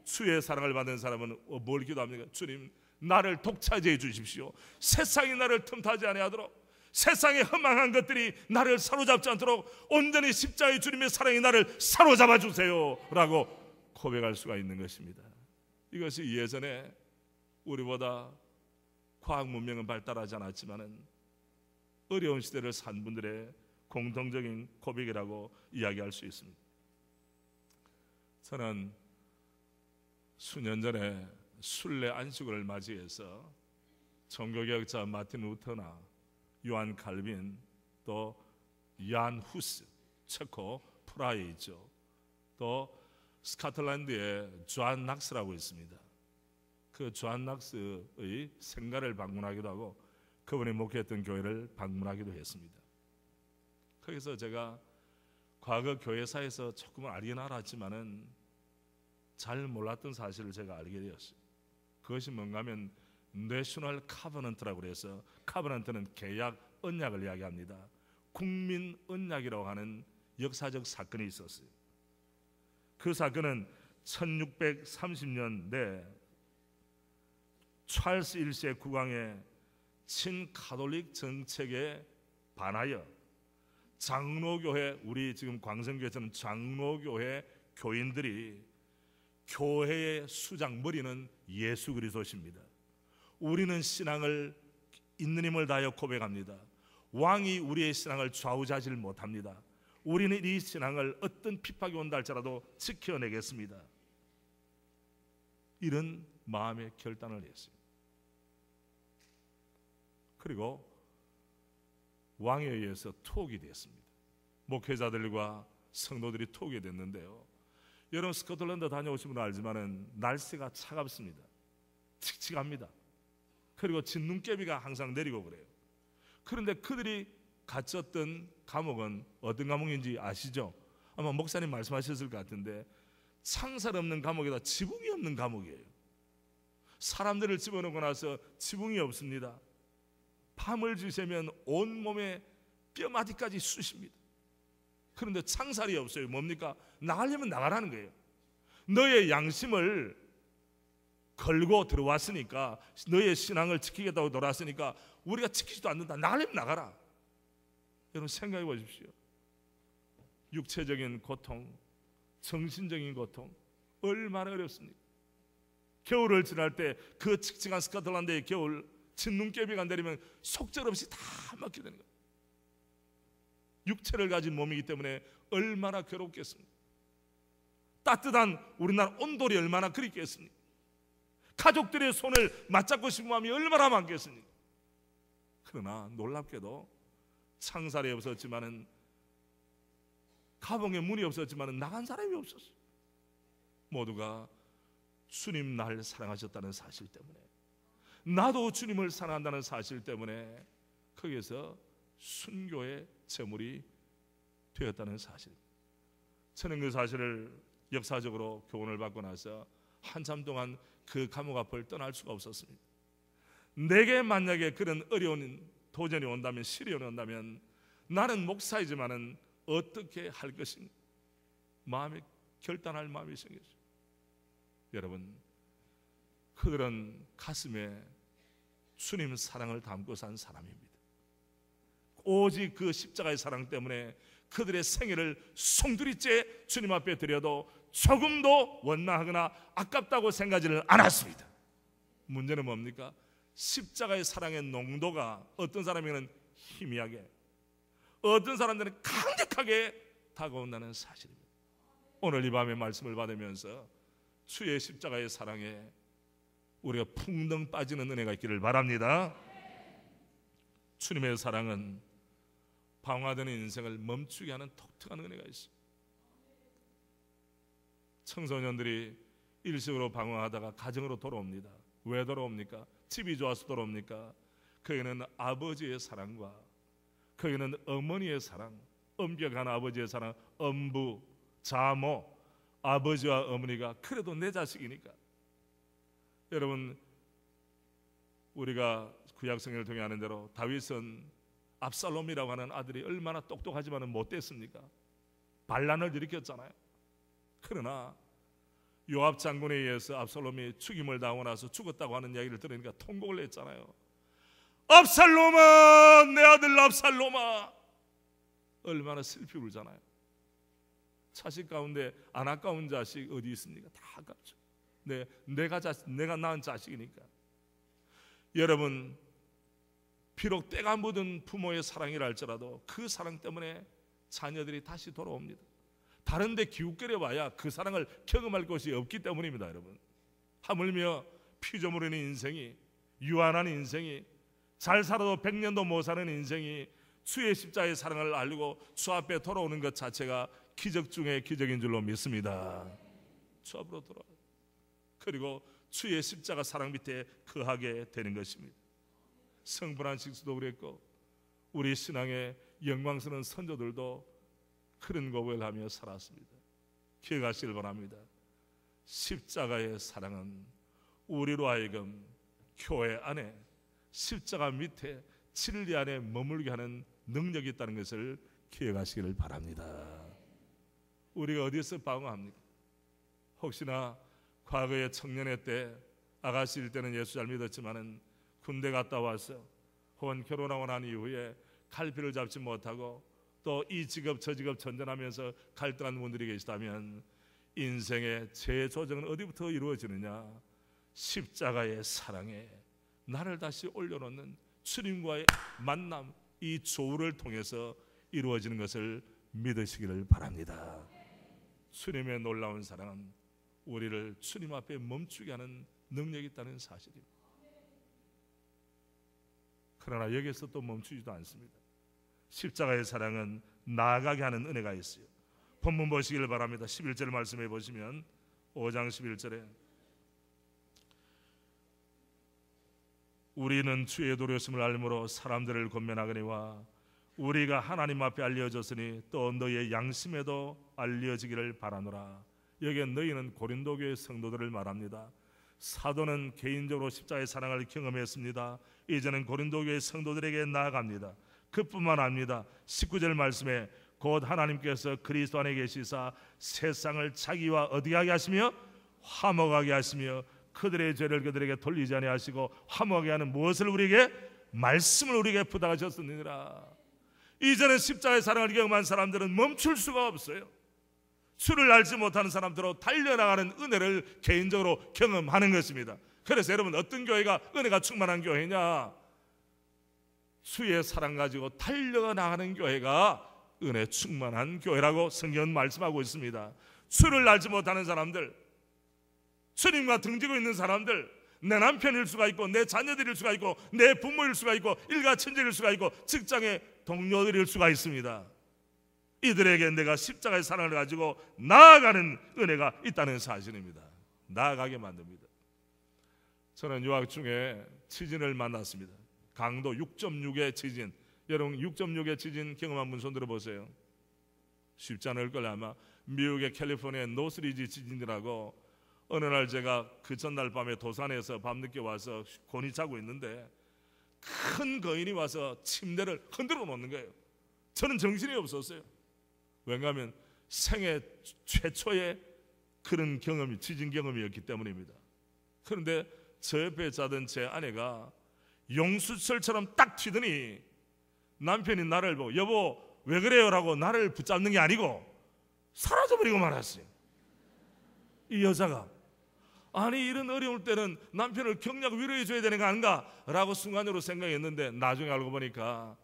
주의 사랑을 받는 사람은 뭘 기도합니까? 주님, 나를 독차지해 주십시오. 세상이 나를 틈타지 아니하도록, 세상의 허망한 것들이 나를 사로잡지 않도록 온전히 십자가의 주님의 사랑이 나를 사로잡아 주세요 라고 고백할 수가 있는 것입니다. 이것이 예전에 우리보다 과학 문명은 발달하지 않았지만은 어려운 시대를 산 분들의 공통적인 고백이라고 이야기할 수 있습니다. 저는 수년 전에 순례 안식일을 맞이해서 종교개혁자 마틴 루터나 요한 칼빈, 또 얀 후스, 체코 프라하에 있죠. 또 스코틀랜드에 존 낙스라고 있습니다. 그 존 낙스의 생가를 방문하기도 하고 그분이 목회했던 교회를 방문하기도 했습니다. 거기서 제가 과거 교회사에서 조금은 알긴 알았지만은 잘 몰랐던 사실을 제가 알게 되었어요. 그것이 뭔가 하면 내셔널 카버넌트라고 해서, 카버넌트는 계약, 언약을 이야기합니다. 국민 언약이라고 하는 역사적 사건이 있었어요. 그 사건은 1630년대 찰스 1세 국왕의 친카톨릭 정책에 반하여 장로교회, 우리 지금 광성교회에서는 장로교회 교인들이 교회의 수장, 머리는 예수 그리스도십니다. 우리는 신앙을 있는 힘을 다하여 고백합니다. 왕이 우리의 신앙을 좌우자질 못합니다. 우리는 이 신앙을 어떤 핍박이 온다 할지라도 지켜내겠습니다. 이런 마음의 결단을 했어요. 그리고 왕에 의해서 투옥이 됐습니다. 목회자들과 성도들이 투옥이 됐는데요, 여러분 스코틀랜드 다녀오신 분은 알지만은 날씨가 차갑습니다. 칙칙합니다. 그리고 진눈깨비가 항상 내리고 그래요. 그런데 그들이 갇혔던 감옥은 어떤 감옥인지 아시죠? 아마 목사님 말씀하셨을 것 같은데 창살 없는 감옥에다 지붕이 없는 감옥이에요. 사람들을 집어넣고 나서 지붕이 없습니다. 밤을 지새면 온몸에 뼈마디까지 쑤십니다. 그런데 창살이 없어요. 뭡니까? 나가려면 나가라는 거예요. 너의 양심을 걸고 들어왔으니까, 너의 신앙을 지키겠다고 돌아왔으니까 우리가 지키지도 않는다. 나가려면 나가라. 여러분 생각해 보십시오. 육체적인 고통, 정신적인 고통 얼마나 어렵습니까? 겨울을 지날 때 그 칙칙한 스코틀랜드의 겨울, 진눈깨비가 내리면 속절없이 다 막히게 되는 거예요. 육체를 가진 몸이기 때문에 얼마나 괴롭겠습니까? 따뜻한 우리나라 온돌이 얼마나 그립겠습니까? 가족들의 손을 맞잡고 싶은 마음이 얼마나 많겠습니까? 그러나 놀랍게도 창살이 없었지만은, 감옥에 문이 없었지만은 나간 사람이 없었어요. 모두가 주님 날 사랑하셨다는 사실 때문에, 나도 주님을 사랑한다는 사실 때문에 거기에서 순교의 제물이 되었다는 사실. 저는 그 사실을 역사적으로 교훈을 받고 나서 한참 동안 그 감옥 앞을 떠날 수가 없었습니다. 내게 만약에 그런 어려운 도전이 온다면, 시련이 온다면 나는 목사이지만은 어떻게 할 것인가, 마음에 결단할 마음이 생겼어요. 여러분, 그들은 가슴에 주님 사랑을 담고 산 사람입니다. 오직 그 십자가의 사랑 때문에 그들의 생애를 송두리째 주님 앞에 드려도 조금도 원망하거나 아깝다고 생각하지를 않았습니다. 문제는 뭡니까? 십자가의 사랑의 농도가 어떤 사람에게는 희미하게, 어떤 사람들은 강력하게 다가온다는 사실입니다. 오늘 이 밤에 말씀을 받으면서 주의 십자가의 사랑에 우리가 풍덩 빠지는 은혜가 있기를 바랍니다. 주님의 사랑은 방황하던 인생을 멈추게 하는 독특한 은혜가 있습니다. 청소년들이 일식으로 방황하다가 가정으로 돌아옵니다. 왜 돌아옵니까? 집이 좋아서 돌아옵니까? 거기는 아버지의 사랑과, 거기는 어머니의 사랑, 엄격한 아버지의 사랑, 엄부, 자모, 아버지와 어머니가 그래도 내 자식이니까. 여러분, 우리가 구약성경을 통해 아는 대로 다윗은 압살롬이라고 하는 아들이 얼마나 똑똑하지만 못됐습니까? 반란을 일으켰잖아요. 그러나 요압 장군에 의해서 압살롬이 죽임을 당하고 나서 죽었다고 하는 이야기를 들으니까 통곡을 했잖아요. 압살롬아, 내 아들 압살롬아. 얼마나 슬피 울잖아요. 자식 가운데 안 아까운 자식 어디 있습니까? 다 아깝죠. 내가 낳은 자식이니까. 여러분, 비록 때가 묻은 부모의 사랑이라 할지라도 그 사랑 때문에 자녀들이 다시 돌아옵니다. 다른 데 기웃거려 봐야 그 사랑을 경험할 것이 없기 때문입니다. 여러분, 하물며 피조물 있는 인생이, 유한한 인생이, 잘 살아도 100년도 못 사는 인생이 주의 십자가의 사랑을 알고 주 앞에 돌아오는 것 자체가 기적 중에 기적인 줄로 믿습니다. 주 앞으로 돌아와, 그리고 주의 십자가 사랑 밑에 거하게 되는 것입니다. 성 프란시스도 그랬고, 우리 신앙의 영광스러운 선조들도 그런 고백을 하며 살았습니다. 기억하시길 바랍니다. 십자가의 사랑은 우리로 하여금 교회 안에, 십자가 밑에, 진리 안에 머물게 하는 능력이 있다는 것을 기억하시기를 바랍니다. 우리가 어디서 방황합니까? 혹시나 과거에 청년회 때, 아가씨일 때는 예수 잘 믿었지만은 군대 갔다 와서 혹은 결혼하고 난 이후에 갈피를 잡지 못하고 또 이 직업 저 직업 전전하면서 갈등하는 분들이 계시다면, 인생의 재조정은 어디부터 이루어지느냐? 십자가의 사랑에 나를 다시 올려놓는 주님과의 만남, 이 조우를 통해서 이루어지는 것을 믿으시기를 바랍니다. 주님의 놀라운 사랑은 우리를 주님 앞에 멈추게 하는 능력이 있다는 사실입니다. 그러나 여기서 또 멈추지도 않습니다. 십자가의 사랑은 나아가게 하는 은혜가 있어요. 본문 보시길 바랍니다. 11절 말씀해 보시면 5장 11절에 우리는 주의 도렸음을 알므로 사람들을 권면하거니와 우리가 하나님 앞에 알려졌으니 또 너희의 양심에도 알려지기를 바라노라. 여기에 너희는 고린도 교회 성도들을 말합니다. 사도는 개인적으로 십자가의 사랑을 경험했습니다. 이제는 고린도 교회 성도들에게 나아갑니다. 그뿐만 아닙니다. 19절 말씀에 곧 하나님께서 그리스도 안에 계시사 세상을 자기와 어디게 하게 하시며 화목하게 하시며 그들의 죄를 그들에게 돌리지 아니하시고 화목하게 하는 무엇을 우리에게 말씀을 우리에게 부탁하셨느니라. 이제는 십자가의 사랑을 경험한 사람들은 멈출 수가 없어요. 주를 알지 못하는 사람들로 달려나가는 은혜를 개인적으로 경험하는 것입니다. 그래서 여러분, 어떤 교회가 은혜가 충만한 교회냐? 주의 사랑 가지고 달려나가는 교회가 은혜 충만한 교회라고 성경은 말씀하고 있습니다. 주를 알지 못하는 사람들, 주님과 등지고 있는 사람들, 내 남편일 수가 있고 내 자녀들일 수가 있고 내 부모일 수가 있고 일가 친척일 수가 있고 직장의 동료들일 수가 있습니다. 이들에게 내가 십자가의 사랑을 가지고 나아가는 은혜가 있다는 사실입니다. 나아가게 만듭니다. 저는 유학 중에 지진을 만났습니다. 강도 6.6의 지진. 여러분, 6.6의 지진 경험한 분 손 들어보세요. 쉽지 않을 걸. 아마 미국의 캘리포니아 노스리지 지진이라고, 어느 날 제가 그 전날 밤에 도산에서 밤늦게 와서 곤히 자고 있는데 큰 거인이 와서 침대를 흔들어 놓는 거예요. 저는 정신이 없었어요. 왜냐하면 생애 최초의 그런 경험이 지진 경험이었기 때문입니다. 그런데 저 옆에 자던 제 아내가 용수철처럼 딱 튀더니 남편이 나를 보고 여보 왜 그래요? 라고 나를 붙잡는 게 아니고 사라져버리고 말았어요. 이 여자가 아니 이런 어려울 때는 남편을 격려하고 위로해 줘야 되는 거 아닌가? 라고 순간적으로 생각했는데 나중에 알고 보니까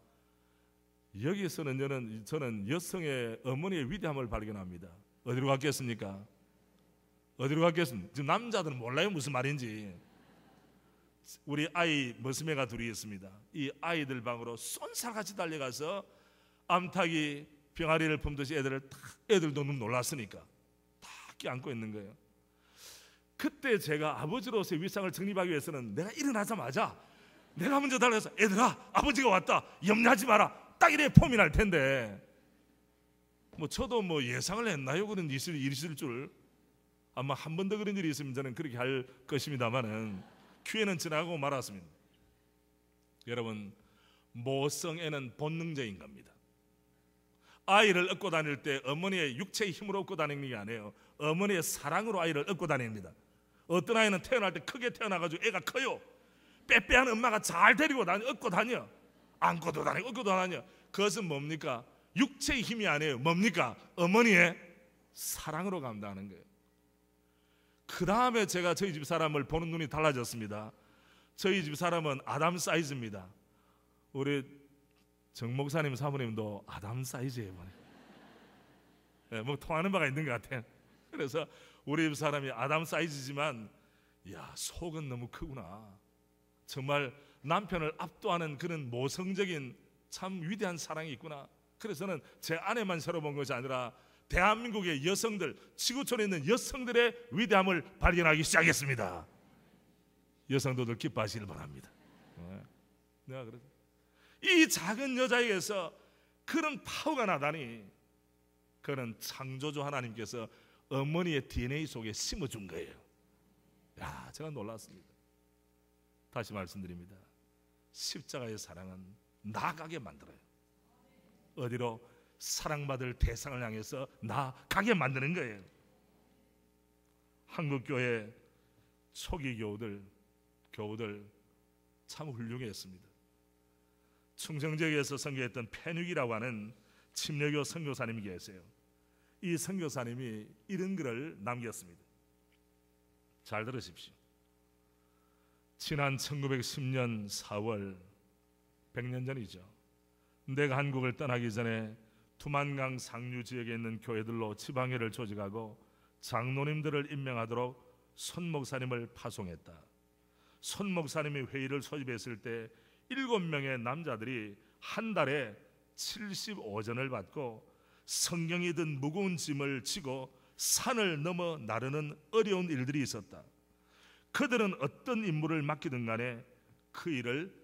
여기서는 저는 여성의 어머니의 위대함을 발견합니다. 어디로 갔겠습니까? 어디로 갔겠습니까? 지금 남자들은 몰라요 무슨 말인지. 우리 아이 머스매가 둘이 있습니다. 이 아이들 방으로 쏜살같이 달려가서 암탉이 병아리를 품듯이 애들도 너무 놀랐으니까 다 껴안고 있는 거예요. 그때 제가 아버지로서의 위상을 정립하기 위해서는 내가 일어나자마자 내가 먼저 달려서 애들아 아버지가 왔다 염려하지 마라 딱 이래 폼이 날 텐데 저도 예상을 했나요? 그런 일이 있을 줄. 아마 한 번 더 그런 일이 있으면 저는 그렇게 할 것입니다만은 기회는 지나고 말았습니다. 여러분, 모성애는 본능적인 겁니다. 아이를 업고 다닐 때 어머니의 육체의 힘으로 업고 다니는 게 아니에요. 어머니의 사랑으로 아이를 업고 다닙니다. 어떤 아이는 태어날 때 크게 태어나가지고 애가 커요. 빼빼한 엄마가 잘 데리고 다녀, 업고 다녀. 안고도 다니고 업고도 다녀. 그것은 뭡니까? 육체의 힘이 아니에요. 뭡니까? 어머니의 사랑으로 감당하는 거예요. 그 다음에 제가 저희 집 사람을 보는 눈이 달라졌습니다. 저희 집 사람은 아담 사이즈입니다. 우리 정 목사님 사모님도 아담 사이즈예요. 네, 통하는 바가 있는 것 같아요. 그래서 우리 집 사람이 아담 사이즈지만 야 속은 너무 크구나. 정말 남편을 압도하는 그런 모성적인 참 위대한 사랑이 있구나. 그래서는 제 아내만 새로 본 것이 아니라 대한민국의 여성들, 지구촌에 있는 여성들의 위대함을 발견하기 시작했습니다. 여성도들 기뻐하시길 바랍니다. 내가 그래서 이 작은 여자에게서 그런 파워가 나다니, 그는 창조주 하나님께서 어머니의 DNA 속에 심어준 거예요. 야, 제가 놀랐습니다. 다시 말씀드립니다. 십자가의 사랑은 나아가게 만들어요. 어디로? 사랑받을 대상을 향해서 나아가게 만드는 거예요. 한국교회 초기 교우들 참 훌륭했습니다. 충정지역에서 선교했던 페눅이라고 하는 침례교 선교사님이 계세요. 이 선교사님이 이런 글을 남겼습니다. 잘 들으십시오. 지난 1910년 4월 100년 전이죠. 내가 한국을 떠나기 전에 두만강 상류 지역에 있는 교회들로 지방회를 조직하고 장로님들을 임명하도록 손 목사님을 파송했다. 손 목사님이 회의를 소집했을 때 7명의 남자들이 한 달에 75전을 받고 성경이 든 무거운 짐을 지고 산을 넘어 나르는 어려운 일들이 있었다. 그들은 어떤 임무를 맡기든 간에 그 일을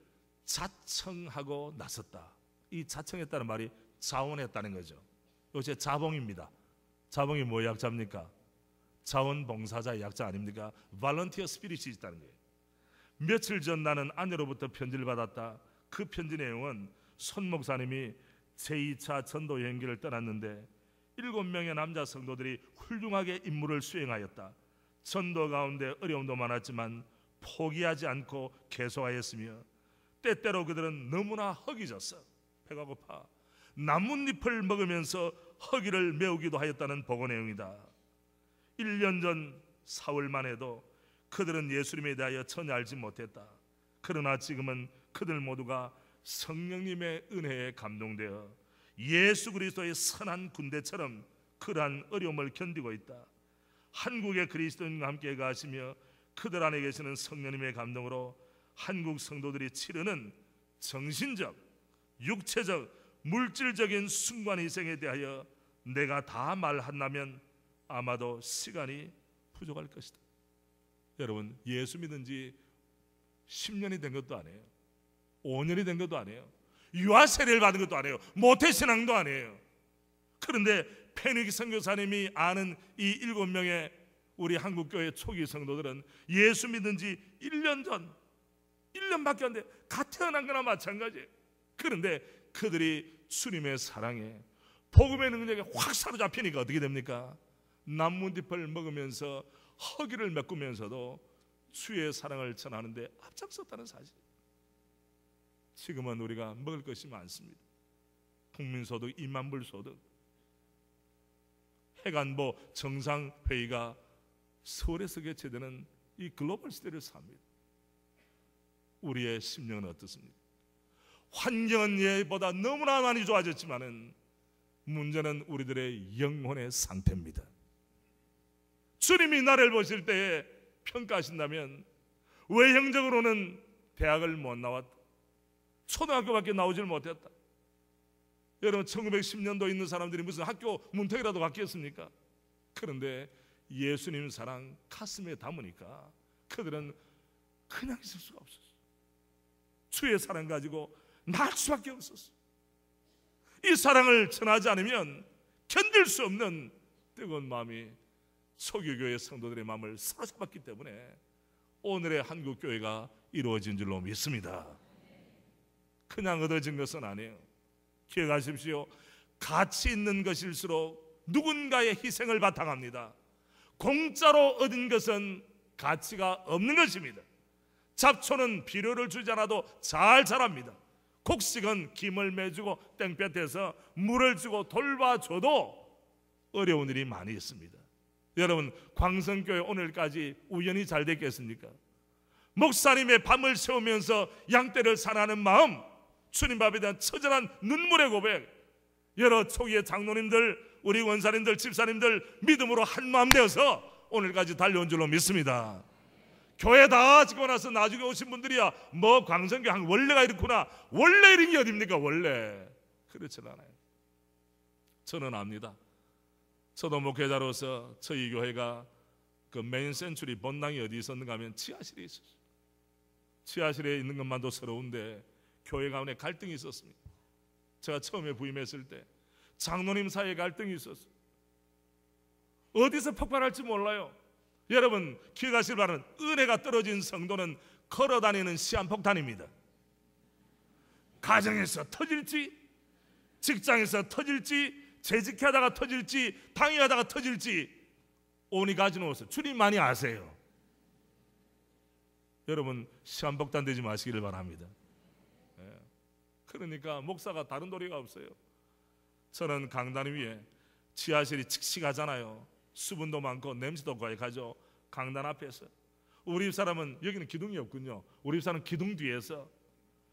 자청하고 나섰다. 이 자청했다는 말이 자원했다는 거죠. 이것이 자봉입니다. 자봉이 뭐의 약자입니까? 자원봉사자의 약자 아닙니까? Volunteer Spirit이 있다는 거예요. 며칠 전 나는 아내로부터 편지를 받았다. 그 편지 내용은 손 목사님이 제2차 전도 여행기를 떠났는데 7명의 남자 성도들이 훌륭하게 임무를 수행하였다. 전도 가운데 어려움도 많았지만 포기하지 않고 계속하였으며 때때로 그들은 너무나 허기졌어. 배가 고파 나뭇잎을 먹으면서 허기를 메우기도 하였다는 보고 내용이다. 1년 전 4월만 해도 그들은 예수님에 대하여 전혀 알지 못했다. 그러나 지금은 그들 모두가 성령님의 은혜에 감동되어 예수 그리스도의 선한 군대처럼 그러한 어려움을 견디고 있다. 한국의 그리스도인과 함께 가시며 그들 안에 계시는 성령님의 감동으로 한국 성도들이 치르는 정신적, 육체적, 물질적인 순간 희생에 대하여 내가 다 말한다면 아마도 시간이 부족할 것이다. 여러분, 예수 믿은 지 10년이 된 것도 아니에요. 5년이 된 것도 아니에요. 유아 세례를 받은 것도 아니에요. 모태신앙도 아니에요. 그런데 페닉 선교사님이 아는 이 7명의 우리 한국교회 초기 성도들은 예수 믿은 지 1년 전, 1년밖에 안 돼. 갓 태어난 거나 마찬가지예요. 그런데 그들이 주님의 사랑에, 복음의 능력에 확 사로잡히니까 어떻게 됩니까? 나뭇잎을 먹으면서 허기를 메꾸면서도 주의 사랑을 전하는데 앞장섰다는 사실. 지금은 우리가 먹을 것이 많습니다. 국민소득 2만 불 소득, 해관보 정상회의가 서울에서 개최되는 이 글로벌 시대를 삽니다. 우리의 심령은 어떻습니까? 환경은 예보다 너무나 많이 좋아졌지만은 문제는 우리들의 영혼의 상태입니다. 주님이 나를 보실 때에 평가하신다면 외형적으로는 대학을 못 나왔다, 초등학교밖에 나오질 못했다. 여러분, 1910년도 있는 사람들이 무슨 학교 문턱이라도 갔겠습니까? 그런데 예수님 사랑 가슴에 담으니까 그들은 그냥 있을 수가 없었어. 주의 사랑 가지고 날 수밖에 없었어. 이 사랑을 전하지 않으면 견딜 수 없는 뜨거운 마음이 초기교회 성도들의 마음을 사로잡았기 때문에 오늘의 한국교회가 이루어진 줄로 믿습니다. 그냥 얻어진 것은 아니에요. 기억하십시오. 가치 있는 것일수록 누군가의 희생을 바탕합니다. 공짜로 얻은 것은 가치가 없는 것입니다. 잡초는 비료를 주지 않아도 잘 자랍니다. 곡식은 김을 매주고 땡볕에서 물을 주고 돌봐줘도 어려운 일이 많이 있습니다. 여러분, 광성교회 오늘까지 우연히 잘 됐겠습니까? 목사님의 밤을 새우면서 양떼를 사랑하는 마음, 주님 앞에 대한 처절한 눈물의 고백, 여러 초기의 장로님들, 우리 원사님들, 집사님들 믿음으로 한마음 되어서 오늘까지 달려온 줄로 믿습니다. 교회 다 지고 나서 나중에 오신 분들이야 뭐 광성교 한 원래가 이렇구나, 원래 이런 게 어딥니까? 원래 그렇지 않아요. 저는 압니다. 저도 목회자로서 저희 교회가 그 메인 센츄리 본당이 어디 있었는가 하면 지하실에 있었어요. 지하실에 있는 것만도 서러운데 교회 가운데 갈등이 있었습니다. 제가 처음에 부임했을 때 장로님 사이에 갈등이 있었어요. 어디서 폭발할지 몰라요. 여러분, 기억하시길 바라는 은혜가 떨어진 성도는 걸어다니는 시한폭탄입니다. 가정에서 터질지, 직장에서 터질지, 재직하다가 터질지, 방해하다가 터질지 오니 가지는 없어요. 주님 많이 아세요. 여러분, 시한폭탄 되지 마시기를 바랍니다. 그러니까 목사가 다른 도리가 없어요. 저는 강단 위에 지하실이 칙칙하잖아요. 수분도 많고 냄새도 가죠. 강단 앞에서 우리 집사람은, 여기는 기둥이 없군요. 우리 집사람은 기둥 뒤에서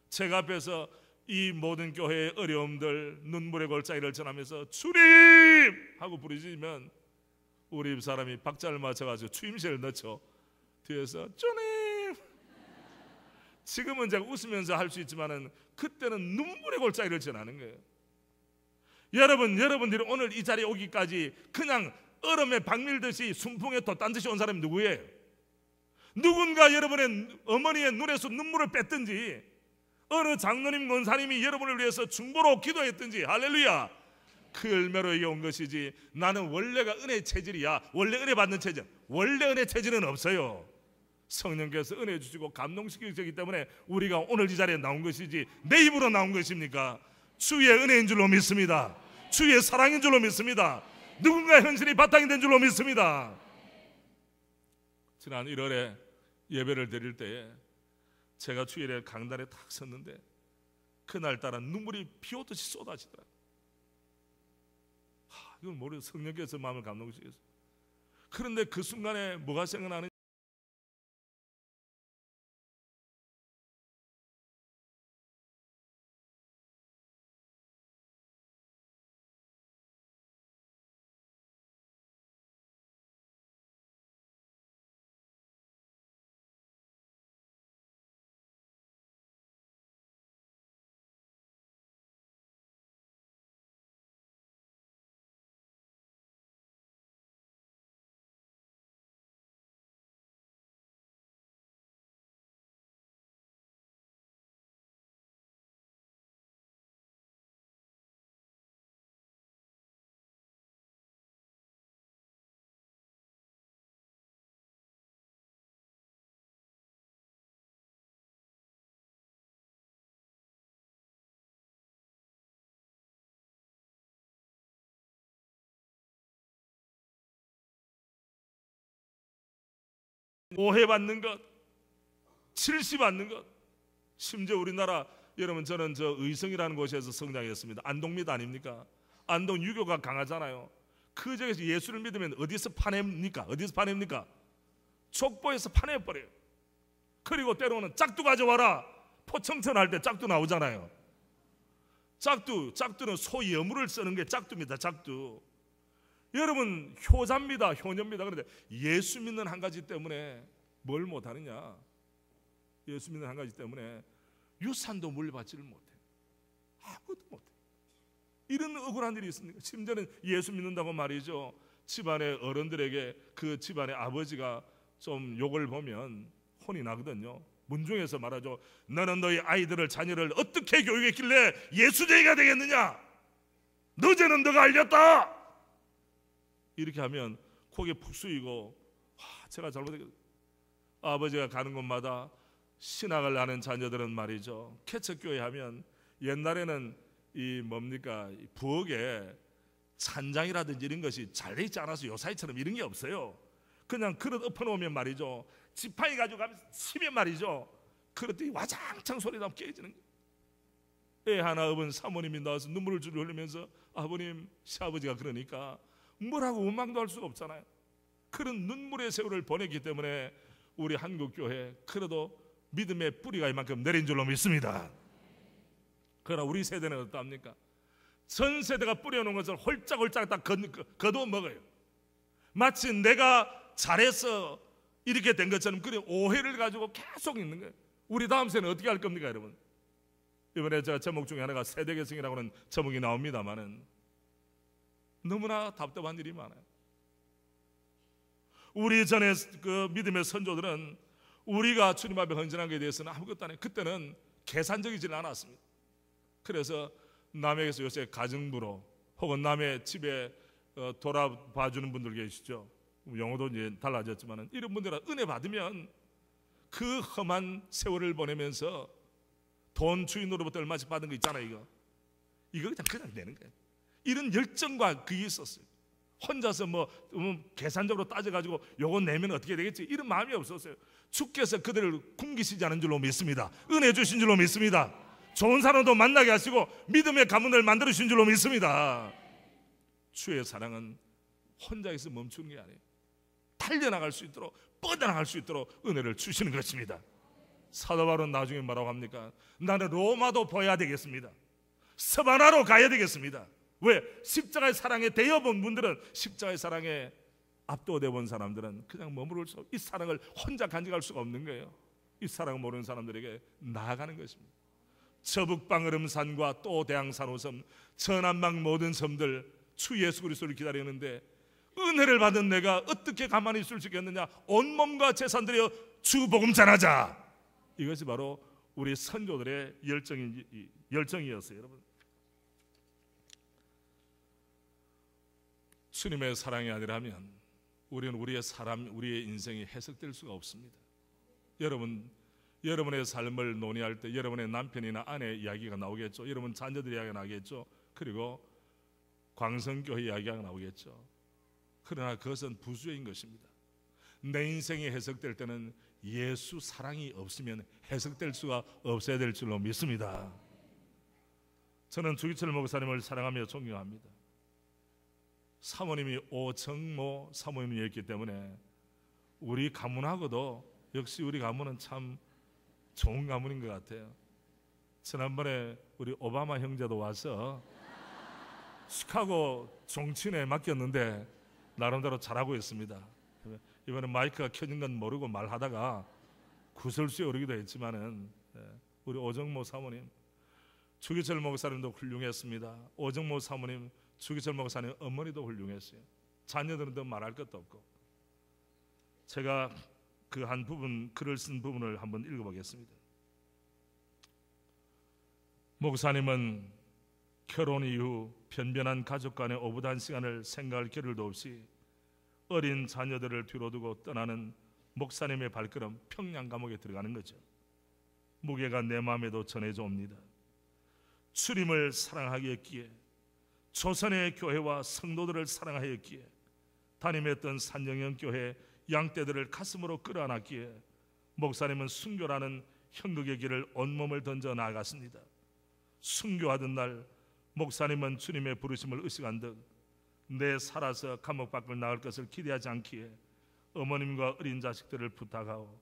제가 앞에서 이 모든 교회의 어려움들, 눈물의 골짜기를 전하면서 주님! 하고 부르짖으면 우리 집사람이 박자를 맞춰가지고 추임새를 넣죠. 뒤에서 주님. 지금은 제가 웃으면서 할 수 있지만은 그때는 눈물의 골짜기를 지나는 거예요. 여러분들이 오늘 이 자리에 오기까지 그냥 얼음에 박밀듯이 순풍에 돛단 듯이 온 사람이 누구예요? 누군가 여러분의 어머니의 눈에서 눈물을 뺐든지, 어느 장로님 권사님이 여러분을 위해서 중보로 기도했든지, 할렐루야, 그 열매로 이게 온 것이지, 나는 원래가 은혜의 체질이야, 원래 은혜 받는 체질, 원래 은혜 체질은 없어요. 성령께서 은혜 주시고 감동시키기 때문에 우리가 오늘 이 자리에 나온 것이지, 내 입으로 나온 것입니까? 주의 은혜인 줄로 믿습니다. 주의 사랑인 줄로 믿습니다. 누군가의 헌신이 바탕이 된 줄로 믿습니다. 지난 1월에 예배를 드릴 때에 제가 주일에 강단에 탁 섰는데 그날따라 눈물이 비오듯이 쏟아지더라고요. 이건 모르겠어요. 성령께서 마음을 감동시켰어요. 그런데 그 순간에 뭐가 생각나는지, 오해받는 것, 질시받는 것. 심지어 우리나라, 여러분, 저는 저 의성이라는 곳에서 성장했습니다. 안동밑 아닙니까? 안동 유교가 강하잖아요. 그 지역에서 예수를 믿으면 어디서 파냅니까? 어디서 파냅니까? 족보에서 파내버려요. 그리고 때로는 짝두 가져와라. 포청천 할 때 짝두 나오잖아요. 짝두는 소 여물을 쓰는 게 짝두입니다. 짝두. 여러분, 효자입니다. 효녀입니다. 그런데 예수 믿는 한 가지 때문에 뭘 못하느냐? 예수 믿는 한 가지 때문에 유산도 물받지를 못해. 아무것도 못해. 이런 억울한 일이 있습니까? 심지어는 예수 믿는다고 말이죠, 집안의 어른들에게 그 집안의 아버지가 좀 욕을 보면 혼이 나거든요. 문중에서 말하죠. 너는 너희 아이들을, 자녀를 어떻게 교육했길래 예수쟁이가 되겠느냐? 너 죄는 너가 알렸다. 이렇게 하면 고개 푹 숙이고, 제가 잘못했겠다. 아버지가 가는 곳마다 신학을 아는 자녀들은 말이죠, 개척교회 하면 옛날에는 이 뭡니까, 부엌에 찬장이라든지 이런 것이 잘 돼 있지 않아서 요사이처럼 이런 게 없어요. 그냥 그릇 엎어놓으면 말이죠, 지팡이 가지고 가면서 치면 말이죠, 그릇이 와장창 소리 나면 깨지는 거예요. 애 하나 업은 사모님이 나와서 눈물을 줄줄 흘리면서, 아버님, 시아버지가 그러니까 뭐라고 원망도 할 수가 없잖아요. 그런 눈물의 세월을 보냈기 때문에 우리 한국교회 그래도 믿음의 뿌리가 이만큼 내린 줄로 믿습니다. 그러나 우리 세대는 어떠합니까? 전 세대가 뿌려놓은 것을 홀짝홀짝 다 거두어 먹어요. 마치 내가 잘해서 이렇게 된 것처럼 그런 오해를 가지고 계속 있는 거예요. 우리 다음 세대는 어떻게 할 겁니까, 여러분? 이번에 제가 제목 중에 하나가 세대계승이라고 하는 제목이 나옵니다만은 너무나 답답한 일이 많아요. 우리 전에 그 믿음의 선조들은 우리가 주님 앞에 헌신한 것에 대해서는 아무것도 안 해요. 그때는 계산적이지는 않았습니다. 그래서 남에게서 요새 가정부로 혹은 남의 집에 돌아봐주는 분들 계시죠. 영어도 이제 달라졌지만 이런 분들은 은혜 받으면 그 험한 세월을 보내면서 돈 주인으로부터 얼마씩 받은 거 있잖아요. 이거 그냥 되는 거예요. 이런 열정과 그게 있었어요. 혼자서 뭐 계산적으로 따져가지고 요거 내면 어떻게 되겠지, 이런 마음이 없었어요. 주께서 그들을 굶기시지 않은 줄로 믿습니다. 은혜 주신 줄로 믿습니다. 좋은 사람도 만나게 하시고 믿음의 가문을 만들어 주신 줄로 믿습니다. 주의 사랑은 혼자서 멈추는 게 아니에요. 달려나갈 수 있도록, 뻗어나갈 수 있도록 은혜를 주시는 것입니다. 사도 바울은 나중에 뭐라고 합니까? 나는 로마도 보여야 되겠습니다. 서바나로 가야 되겠습니다. 왜? 십자가의 사랑에 대여본 분들은 십자가의 사랑에 압도돼 본 사람들은 그냥 머무를 수, 이 사랑을 혼자 간직할 수가 없는 거예요. 이 사랑을 모르는 사람들에게 나아가는 것입니다. 저북방으름산과 또 대항산호섬, 전남방 모든 섬들 주 예수 그리스도를 기다리는데 은혜를 받은 내가 어떻게 가만히 있을 수 있겠느냐? 온몸과 재산 들여 주 복음 전하자. 이것이 바로 우리 선조들의 열정이었어요. 여러분, 주님의 사랑이 아니라면 우리는 우리의 인생이 해석될 수가 없습니다. 여러분의 삶을 논의할 때 여러분의 남편이나 아내 이야기가 나오겠죠. 여러분 자녀들 이야기가 나오겠죠. 그리고 광성교회 이야기가 나오겠죠. 그러나 그것은 부수적인 것입니다. 내 인생이 해석될 때는 예수 사랑이 없으면 해석될 수가 없어야 될 줄로 믿습니다. 저는 주기철 목사님을 사랑하며 존경합니다. 사모님이 오정모 사모님이었기 때문에 우리 가문하고도 역시 우리 가문은 참 좋은 가문인 것 같아요. 지난번에 우리 오바마 형제도 와서 시카고 종친에 맡겼는데 나름대로 잘하고 있습니다. 이번에 마이크가 켜진 건 모르고 말하다가 구설수에 오르기도 했지만은 우리 오정모 사모님, 주기철 목사님도 훌륭했습니다. 오정모 사모님, 주기철 목사님 어머니도 훌륭했어요. 자녀들은 더 말할 것도 없고. 제가 그 한 부분, 글을 쓴 부분을 한번 읽어보겠습니다. 목사님은 결혼 이후 변변한 가족 간의 오붓한 시간을 생각할 겨를도 없이 어린 자녀들을 뒤로 두고 떠나는 목사님의 발걸음, 평양 감옥에 들어가는 거죠. 무게가 내 마음에도 전해져 옵니다. 주님을 사랑하였기에, 조선의 교회와 성도들을 사랑하였기에, 담임했던 산정형교회 양떼들을 가슴으로 끌어안았기에 목사님은 순교라는 형극의 길을 온몸을 던져 나아갔습니다. 순교하던 날 목사님은 주님의 부르심을 의식한 듯 내 살아서 감옥 밖을 나갈 것을 기대하지 않기에 어머님과 어린 자식들을 부탁하고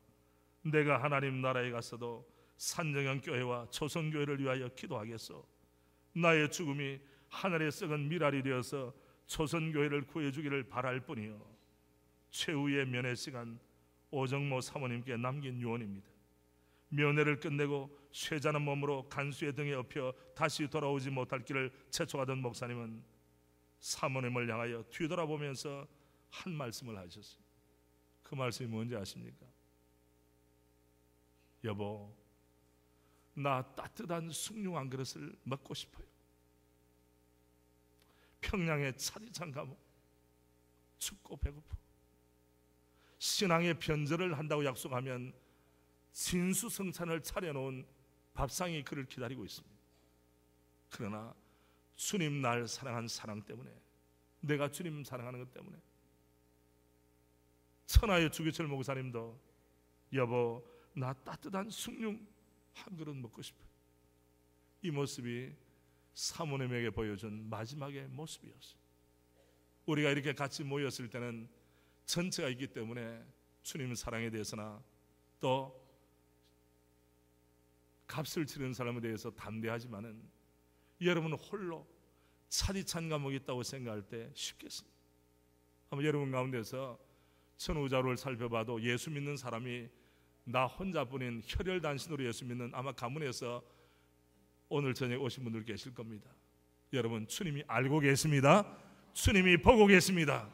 내가 하나님 나라에 가서도 산정형교회와 조선교회를 위하여 기도하겠소. 나의 죽음이 하늘에 썩은 미랄이 되어서 조선교회를 구해주기를 바랄 뿐이요. 최후의 면회 시간 오정모 사모님께 남긴 유언입니다. 면회를 끝내고 쇠자는 몸으로 간수의 등에 엎여 다시 돌아오지 못할 길을 재촉하던 목사님은 사모님을 향하여 뒤돌아보면서 한 말씀을 하셨어요. 그 말씀이 뭔지 아십니까? 여보, 나 따뜻한 숭늉 한 그릇을 먹고 싶어요. 평양의 차디찬 감옥, 춥고 배고파. 신앙의 변절을 한다고 약속하면 진수성찬을 차려놓은 밥상이 그를 기다리고 있습니다. 그러나 주님 날 사랑한 사랑 때문에, 내가 주님 사랑하는 것 때문에 천하의 주기철 목사님도 여보, 나 따뜻한 숭늉 한 그릇 먹고 싶어요. 이 모습이 사모님에게 보여준 마지막의 모습이었어요. 우리가 이렇게 같이 모였을 때는 전체가 있기 때문에 주님 사랑에 대해서나 또 값을 치르는 사람에 대해서 담대하지만은 여러분 홀로 차디찬 감옥이 있다고 생각할 때 쉽겠습니다. 한번 여러분 가운데서 천우자루를 살펴봐도 예수 믿는 사람이 나 혼자뿐인 혈혈단신으로 예수 믿는 아마 가문에서 오늘 저녁 오신 분들 계실 겁니다. 여러분 주님이 알고 계십니다. 주님이 보고 계십니다.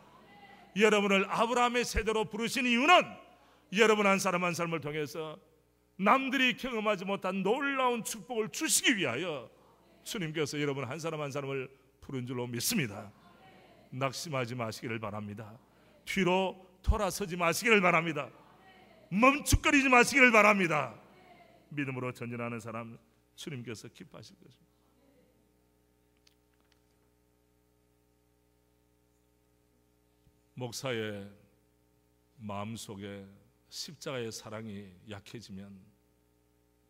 여러분을 아브라함의 세대로 부르신 이유는 여러분 한 사람 한 사람을 통해서 남들이 경험하지 못한 놀라운 축복을 주시기 위하여 주님께서 여러분 한 사람 한 사람을 부른 줄로 믿습니다. 낙심하지 마시기를 바랍니다. 뒤로 돌아서지 마시기를 바랍니다. 멈칫거리지 마시기를 바랍니다. 믿음으로 전진하는 사람 주님께서 기뻐하실 것입니다. 목사의 마음속에 십자가의 사랑이 약해지면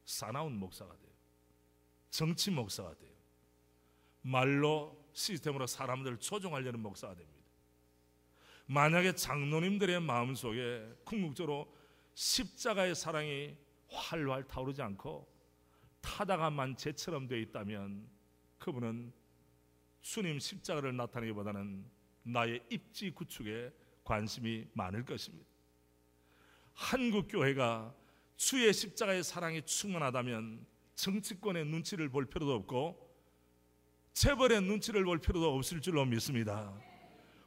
사나운 목사가 돼요. 정치 목사가 돼요. 말로 시스템으로 사람들을 조종하려는 목사가 됩니다. 만약에 장로님들의 마음속에 궁극적으로 십자가의 사랑이 활활 타오르지 않고 타다가만 재처럼 되어 있다면 그분은 주님 십자가를 나타내기보다는 나의 입지 구축에 관심이 많을 것입니다. 한국 교회가 주의 십자가의 사랑이 충만하다면 정치권의 눈치를 볼 필요도 없고 재벌의 눈치를 볼 필요도 없을 줄로 믿습니다.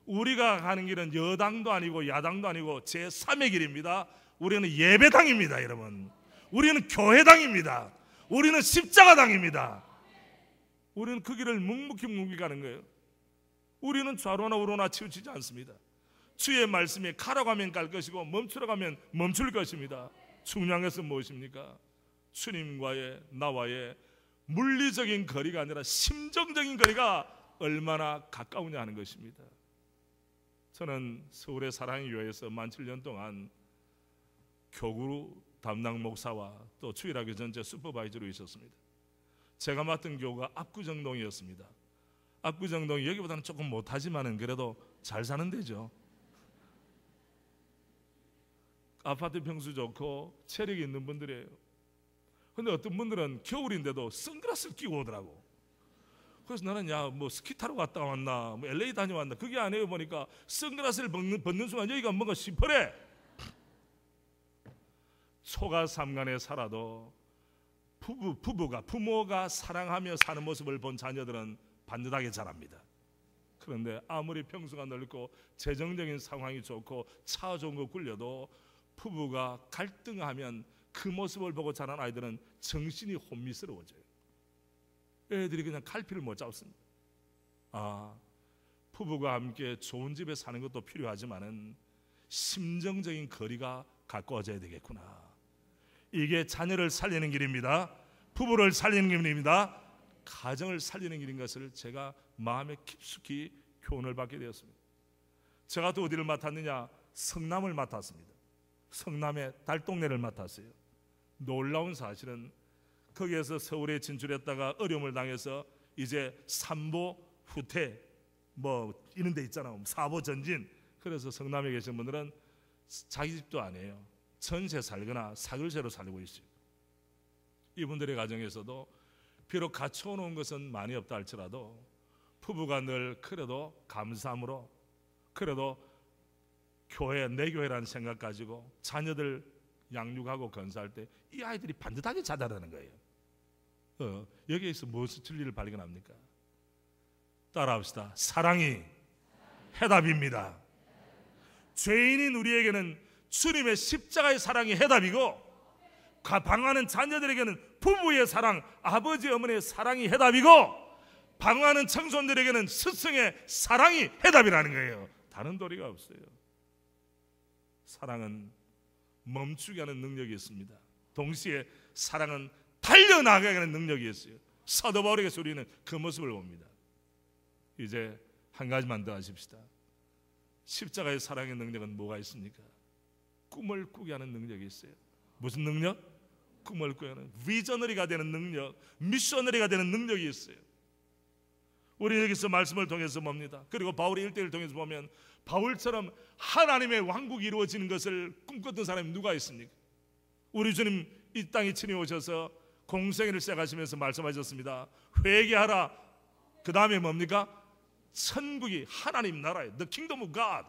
우리가 가는 길은 여당도 아니고 야당도 아니고 제3의 길입니다. 우리는 예배당입니다. 여러분, 우리는 교회당입니다. 우리는 십자가당입니다. 우리는 그 길을 묵묵히 가는 거예요. 우리는 좌로나 우로나 치우치지 않습니다. 주의 말씀에 가라고 하면 갈 것이고 멈추라고 하면 멈출 것입니다. 중요한 것은 무엇입니까? 주님과의 나와의 물리적인 거리가 아니라 심정적인 거리가 얼마나 가까우냐 하는 것입니다. 저는 서울의 사랑의 교회에서 만 7년 동안 교구 담당 목사와 또 주일학교 전체 슈퍼바이저로 있었습니다. 제가 맡은 교구가 압구정동이었습니다. 압구정동이 여기보다는 조금 못하지만은 그래도 잘 사는 데죠. 아파트 평수 좋고 체력이 있는 분들이에요. 근데 어떤 분들은 겨울인데도 선글라스를 끼고 오더라고. 그래서 나는 야 뭐 스키 타러 갔다 왔나 뭐 LA 다녀왔나 그게 아니에요. 보니까 선글라스를 벗는 순간 여기가 뭔가 시퍼래. 초가 삼간에 살아도 부모가 사랑하며 사는 모습을 본 자녀들은 반듯하게 자랍니다. 그런데 아무리 평수가 넓고 재정적인 상황이 좋고 차 좋은 거 굴려도 부부가 갈등하면 그 모습을 보고 자란 아이들은 정신이 혼미스러워져요. 애들이 그냥 갈피를 못 잡습니다. 부부가 함께 좋은 집에 사는 것도 필요하지만은 심정적인 거리가 가까워져야 되겠구나. 이게 자녀를 살리는 길입니다. 부부를 살리는 길입니다. 가정을 살리는 길인 것을 제가 마음에 깊숙이 교훈을 받게 되었습니다. 제가 또 어디를 맡았느냐? 성남을 맡았습니다. 성남의 달동네를 맡았어요. 놀라운 사실은 거기에서 서울에 진출했다가 어려움을 당해서 이제 삼보 후퇴 뭐 이런 데 있잖아요. 사보 전진. 그래서 성남에 계신 분들은 자기 집도 아니에요. 전세 살거나 사글세로 살고 있어요. 이분들의 가정에서도 비록 갖춰놓은 것은 많이 없다 할지라도 부부가 늘 그래도 감사함으로 그래도 교회, 내 교회라는 생각 가지고 자녀들 양육하고 건사할 때 이 아이들이 반듯하게 자라라는 거예요. 여기에서 무엇을 진리를 발견합니까? 따라합시다. 사랑이 해답입니다. 죄인인 우리에게는 주님의 십자가의 사랑이 해답이고 방황하는 자녀들에게는 부부의 사랑, 아버지 어머니의 사랑이 해답이고 방황하는 청소년들에게는 스승의 사랑이 해답이라는 거예요. 다른 도리가 없어요. 사랑은 멈추게 하는 능력이 있습니다. 동시에 사랑은 달려나가게 하는 능력이 있어요. 사도 바울에게서 우리는 그 모습을 봅니다. 이제 한 가지만 더 하십시다. 십자가의 사랑의 능력은 뭐가 있습니까? 꿈을 꾸게 하는 능력이 있어요. 무슨 능력? 꿈을 꾸게 하는 비저너리가 되는 능력, 미셔너리가 되는 능력이 있어요. 우리 여기서 말씀을 통해서 봅니다. 그리고 바울의 1대1 통해서 보면 바울처럼 하나님의 왕국이 이루어지는 것을 꿈꿨던 사람이 누가 있습니까? 우리 주님 이 땅에 친히 오셔서 공생애를 시작하시면서 말씀하셨습니다. 회개하라. 그 다음에 뭡니까? 천국이 하나님 나라에 The Kingdom of God,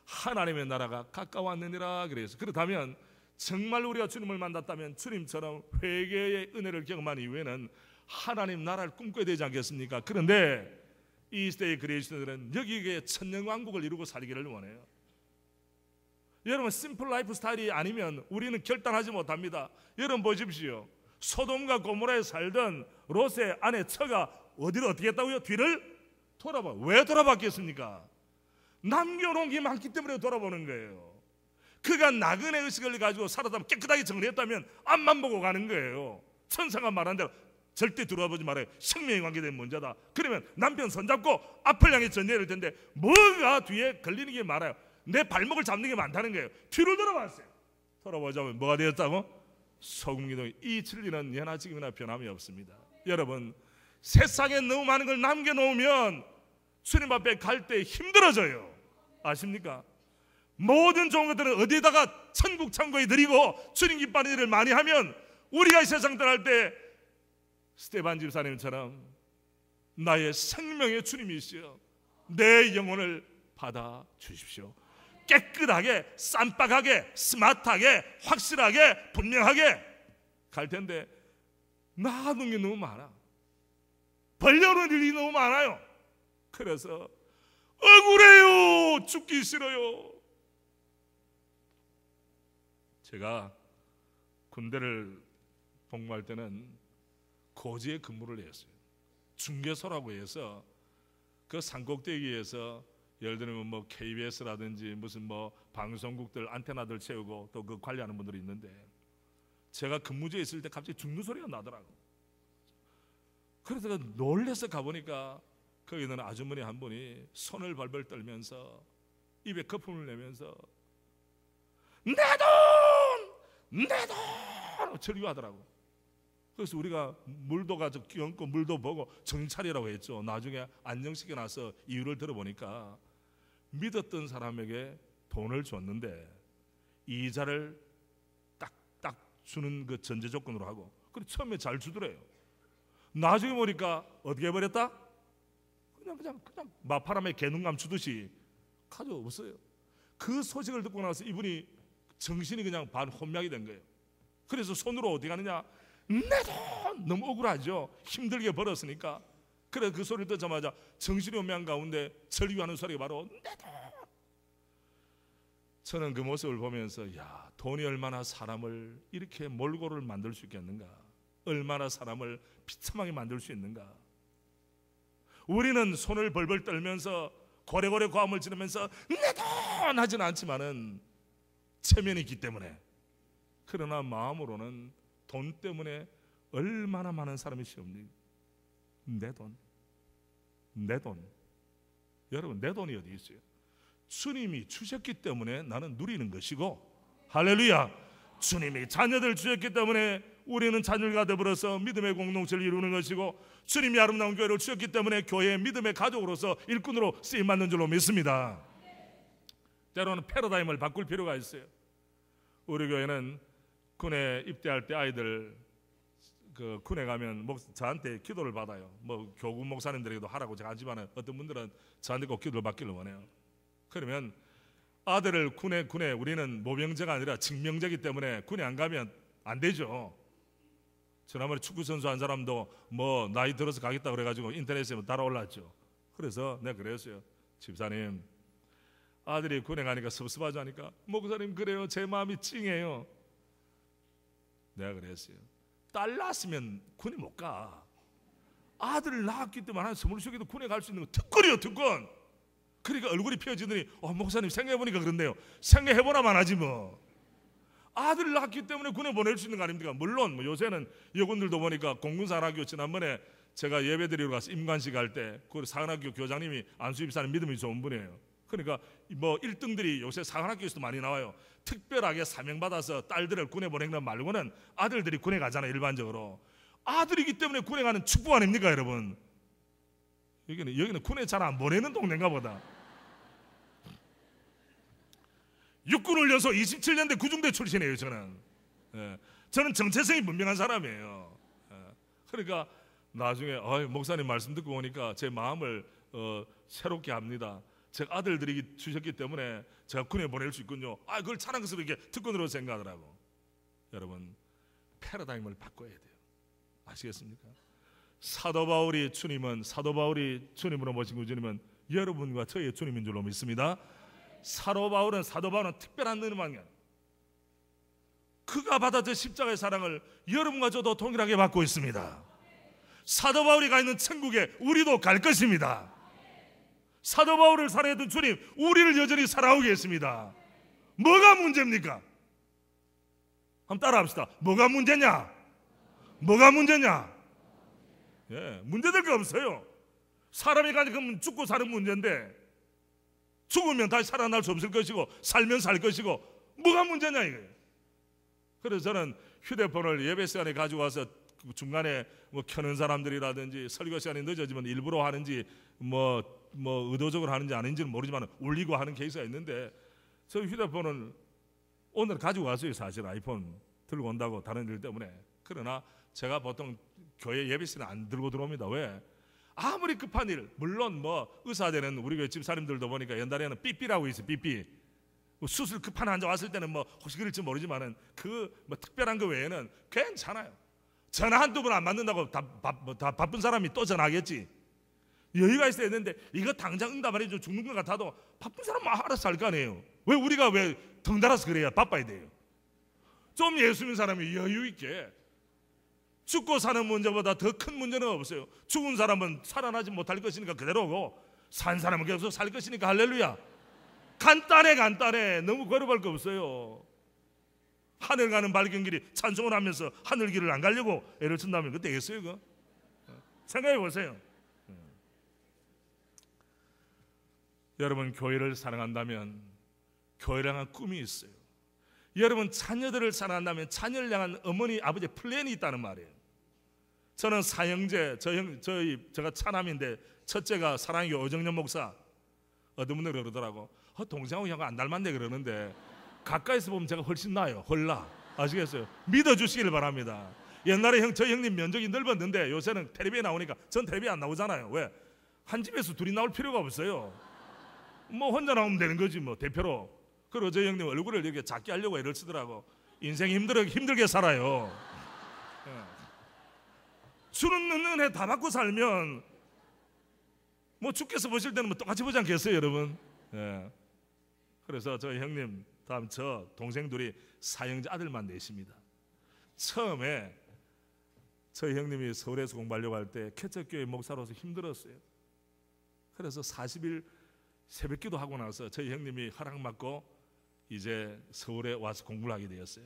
하나님의 나라가 가까웠느니라 그래서 그렇다면 정말 우리가 주님을 만났다면 주님처럼 회개의 은혜를 경험한 이후에는 하나님 나라를 꿈꿔야 되지 않겠습니까? 그런데 이 시대의 그리스도인들은 여기에 천년왕국을 이루고 살기를 원해요. 여러분 심플 라이프 스타일이 아니면 우리는 결단하지 못합니다. 여러분 보십시오. 소돔과 고모라에 살던 롯의 아내 처가 어디를 어떻게 했다고요? 뒤를 돌아봐. 왜 돌아봤겠습니까? 남겨놓은 게 많기 때문에 돌아보는 거예요. 그가 나그네 의식을 가지고 살았다면 깨끗하게 정리했다면 앞만 보고 가는 거예요. 천사가 말한 대로 절대 들어와보지 말아요. 생명에 관계된 문제다. 그러면 남편 손잡고 앞을 향해 전개해야 될 텐데 뭐가 뒤에 걸리는 게 많아요. 내 발목을 잡는 게 많다는 거예요. 뒤를 돌아봤어요. 돌아보자면 뭐가 되었다고? 소금기둥. 이 진리는 예나 지금이나 변함이 없습니다. 여러분 세상에 너무 많은 걸 남겨놓으면 주님 앞에 갈 때 힘들어져요. 아십니까? 모든 좋은 것들은 어디다가 천국 창고에 드리고 주님 기뻐하는 일을 많이 하면 우리가 이 세상 떠날 때 스테반 집사님처럼 나의 생명의 주님이시여 내 영혼을 받아 주십시오. 깨끗하게, 쌈박하게, 스마트하게, 확실하게, 분명하게 갈 텐데 놔둔 게 너무 많아. 벌려놓은 일이 너무 많아요. 그래서 억울해요. 죽기 싫어요. 제가 군대를 복무할 때는 고지에 근무를 했어요. 중개소라고 해서 그 산꼭대기에서 예를 들면 뭐 KBS라든지 무슨 뭐 방송국들 안테나들 채우고 또 그 관리하는 분들이 있는데 제가 근무지에 있을 때 갑자기 죽는 소리가 나더라고. 그래서 놀래서 가보니까 거기 있는 아주머니 한 분이 손을 벌벌 떨면서 입에 거품을 내면서 내 돈! 내 돈! 절규하더라고. 그래서 우리가 물도 가서 끼얹고 물도 보고 정신 차리라고 했죠. 나중에 안정시켜놔서 이유를 들어보니까 믿었던 사람에게 돈을 줬는데 이자를 딱딱 주는 그 전제 조건으로 하고, 그리고 처음에 잘 주더래요. 나중에 보니까 어떻게 해버렸다? 그냥 마파람에 개눈감 주듯이 가져왔어요. 그 소식을 듣고 나서 이분이 정신이 그냥 반 혼미하게 된 거예요. 그래서 손으로 어디 가느냐? 내 돈! 너무 억울하죠. 힘들게 벌었으니까. 그래서 그 소리를 듣자마자 정신이 혼미한 가운데 절규하는 소리가 바로 내 돈! 저는 그 모습을 보면서 야, 돈이 얼마나 사람을 이렇게 몰골을 만들 수 있겠는가, 얼마나 사람을 비참하게 만들 수 있는가. 우리는 손을 벌벌 떨면서 고래고래 고함을 지르면서 내 돈! 하지는 않지만은 체면이 있기 때문에. 그러나 마음으로는 돈 때문에 얼마나 많은 사람이 시험니. 내 돈, 내 돈. 여러분, 내 돈이 어디 있어요? 주님이 주셨기 때문에 나는 누리는 것이고, 할렐루야. 주님이 자녀들 주셨기 때문에 우리는 자녀가 되어버려서 믿음의 공동체를 이루는 것이고, 주님이 아름다운 교회를 주셨기 때문에 교회의 믿음의 가족으로서 일꾼으로 쓰임받는 줄로 믿습니다. 때로는 패러다임을 바꿀 필요가 있어요. 우리 교회는 군에 입대할 때 아이들 그 군에 가면 저한테 기도를 받아요. 뭐 교구 목사님들에게도 하라고 제가 하지만 어떤 분들은 저한테 꼭 기도를 받기를 원해요. 그러면 아들을 군에 우리는 모병제가 아니라 징명제이기 때문에 군에 안 가면 안 되죠. 지난번에 축구선수 한 사람도 뭐 나이 들어서 가겠다 그래가지고 인터넷에 달아올랐죠. 그래서 내가 그랬어요. 집사님, 아들이 군에 가니까 섭섭하지 않으니까 목사님 그래요. 제 마음이 찡해요. 내가 그랬어요. 딸 낳았으면 군에 못 가. 아들을 낳았기 때문에 하나님 선물 주기도 군에 갈 수 있는 거 특권이요, 특권. 그러니까 얼굴이 펴지더니 목사님 생각해보니까 그런데요. 생각해보나만 하지 뭐. 아들을 낳았기 때문에 군에 보낼 수 있는 거 아닙니까? 물론 뭐 요새는 여군들도 보니까 공군사관학교, 지난번에 제가 예배드리러 가서 임관식 할 때 그 사관학교 교장님이 안수입사는 믿음이 좋은 분이에요. 그러니까 뭐 1등들이 요새 사관학교에서도 많이 나와요. 특별하게 사명받아서 딸들을 군에 보낸 것 말고는 아들들이 군에 가잖아요. 일반적으로 아들이기 때문에 군에 가는 축복 아닙니까 여러분? 여기는 군에 잘 안 보내는 동네인가 보다. 육군훈련소 27년대 구중대 출신이에요. 저는 정체성이 분명한 사람이에요. 그러니까 나중에 목사님 말씀 듣고 오니까 제 마음을 새롭게 합니다. 제가 아들들이 주셨기 때문에 제가 군에 보낼 수 있군요. 그걸 찬양스럽게 특권으로 생각하더라고. 여러분, 패러다임을 바꿔야 돼요. 아시겠습니까? 사도 바울이 주님으로 모신 주님은 여러분과 저의 주님인 줄로 믿습니다. 사도 바울은 특별한 은혜만이야. 그가 받아준 십자가의 사랑을 여러분과 저도 동일하게 받고 있습니다. 사도 바울이 가 있는 천국에 우리도 갈 것입니다. 사도 바울을 사랑했던 주님 우리를 여전히 사랑하고 계십니다. 뭐가 문제입니까? 한번 따라합시다. 뭐가 문제냐? 문제될 게 없어요. 사람이 가지고 죽고 사는 문제인데 죽으면 다시 살아날 수 없을 것이고 살면 살 것이고 뭐가 문제냐 이거예요. 그래서 저는 휴대폰을 예배 시간에 가지고 와서 중간에 뭐 켜는 사람들이라든지 설교 시간이 늦어지면 일부러 하는지 뭐 의도적으로 하는지 아닌지는 모르지만 울리고 하는 케이스가 있는데 저 휴대폰을 오늘 가지고 왔어요. 사실 아이폰 들고 온다고 다른 일 때문에. 그러나 제가 보통 교회 예배 시간에 안 들고 들어옵니다. 왜? 아무리 급한 일, 물론 뭐 의사되는 우리 교회 집사님들도 보니까 옛날에는 삐삐라고 있어요. 삐삐. 수술 급한 환자 왔을 때는 뭐 혹시 그럴지 모르지만은 그 뭐 특별한 거 외에는 괜찮아요. 전화 한두 번 안 받는다고 다 바쁜 사람이 또 전화하겠지. 여유가 있어야 되는데 이거 당장 응답 안 해주면 죽는 것 같아도 바쁜 사람은 알아서 할 거 아니에요. 왜 우리가 왜 덩달아서 그래야 바빠야 돼요. 좀 예수 믿는 사람이 여유 있게 죽고 사는 문제보다 더 큰 문제는 없어요. 죽은 사람은 살아나지 못할 것이니까 그대로고 산 사람은 계속 살 것이니까 할렐루야. 간단해. 너무 거듭할 거 없어요. 하늘 가는 밝은 길이 찬송을 하면서 하늘 길을 안 가려고 애를 쓴다면 그거 되겠어요? 그거? 생각해 보세요. 여러분 교회를 사랑한다면 교회를 향한 꿈이 있어요. 여러분 자녀들을 사랑한다면 자녀를 향한 어머니 아버지의 플랜이 있다는 말이에요. 저는 사형제 제가 차남인데 첫째가 사랑의 오정년 목사. 어떤 분들 그러더라고. 동생하고 형 안 닮았네 그러는데 가까이서 보면 제가 훨씬 나아요. 헐나 아시겠어요? 믿어주시길 바랍니다. 옛날에 저희 형님 면적이 넓었는데 요새는 텔레비에 나오니까 전 텔레비에 안 나오잖아요. 왜? 한 집에서 둘이 나올 필요가 없어요. 뭐 혼자 나오면 되는 거지 뭐 대표로. 그리고 저희 형님 얼굴을 이렇게 작게 하려고 애를 쓰더라고. 인생이 힘들게 살아요. 주는 은혜 다 받고 살면 뭐 주께서 보실 때는 뭐 똑같이 보지 않겠어요 여러분? 그래서 저희 형님 다음 저 동생 둘이 사형제 아들만 넷입니다. 처음에 저희 형님이 서울에서 공부하려고 할 때 개척교회 목사로서 힘들었어요. 그래서 40일 새벽기도 하고 나서 저희 형님이 허락받고 이제 서울에 와서 공부를 하게 되었어요.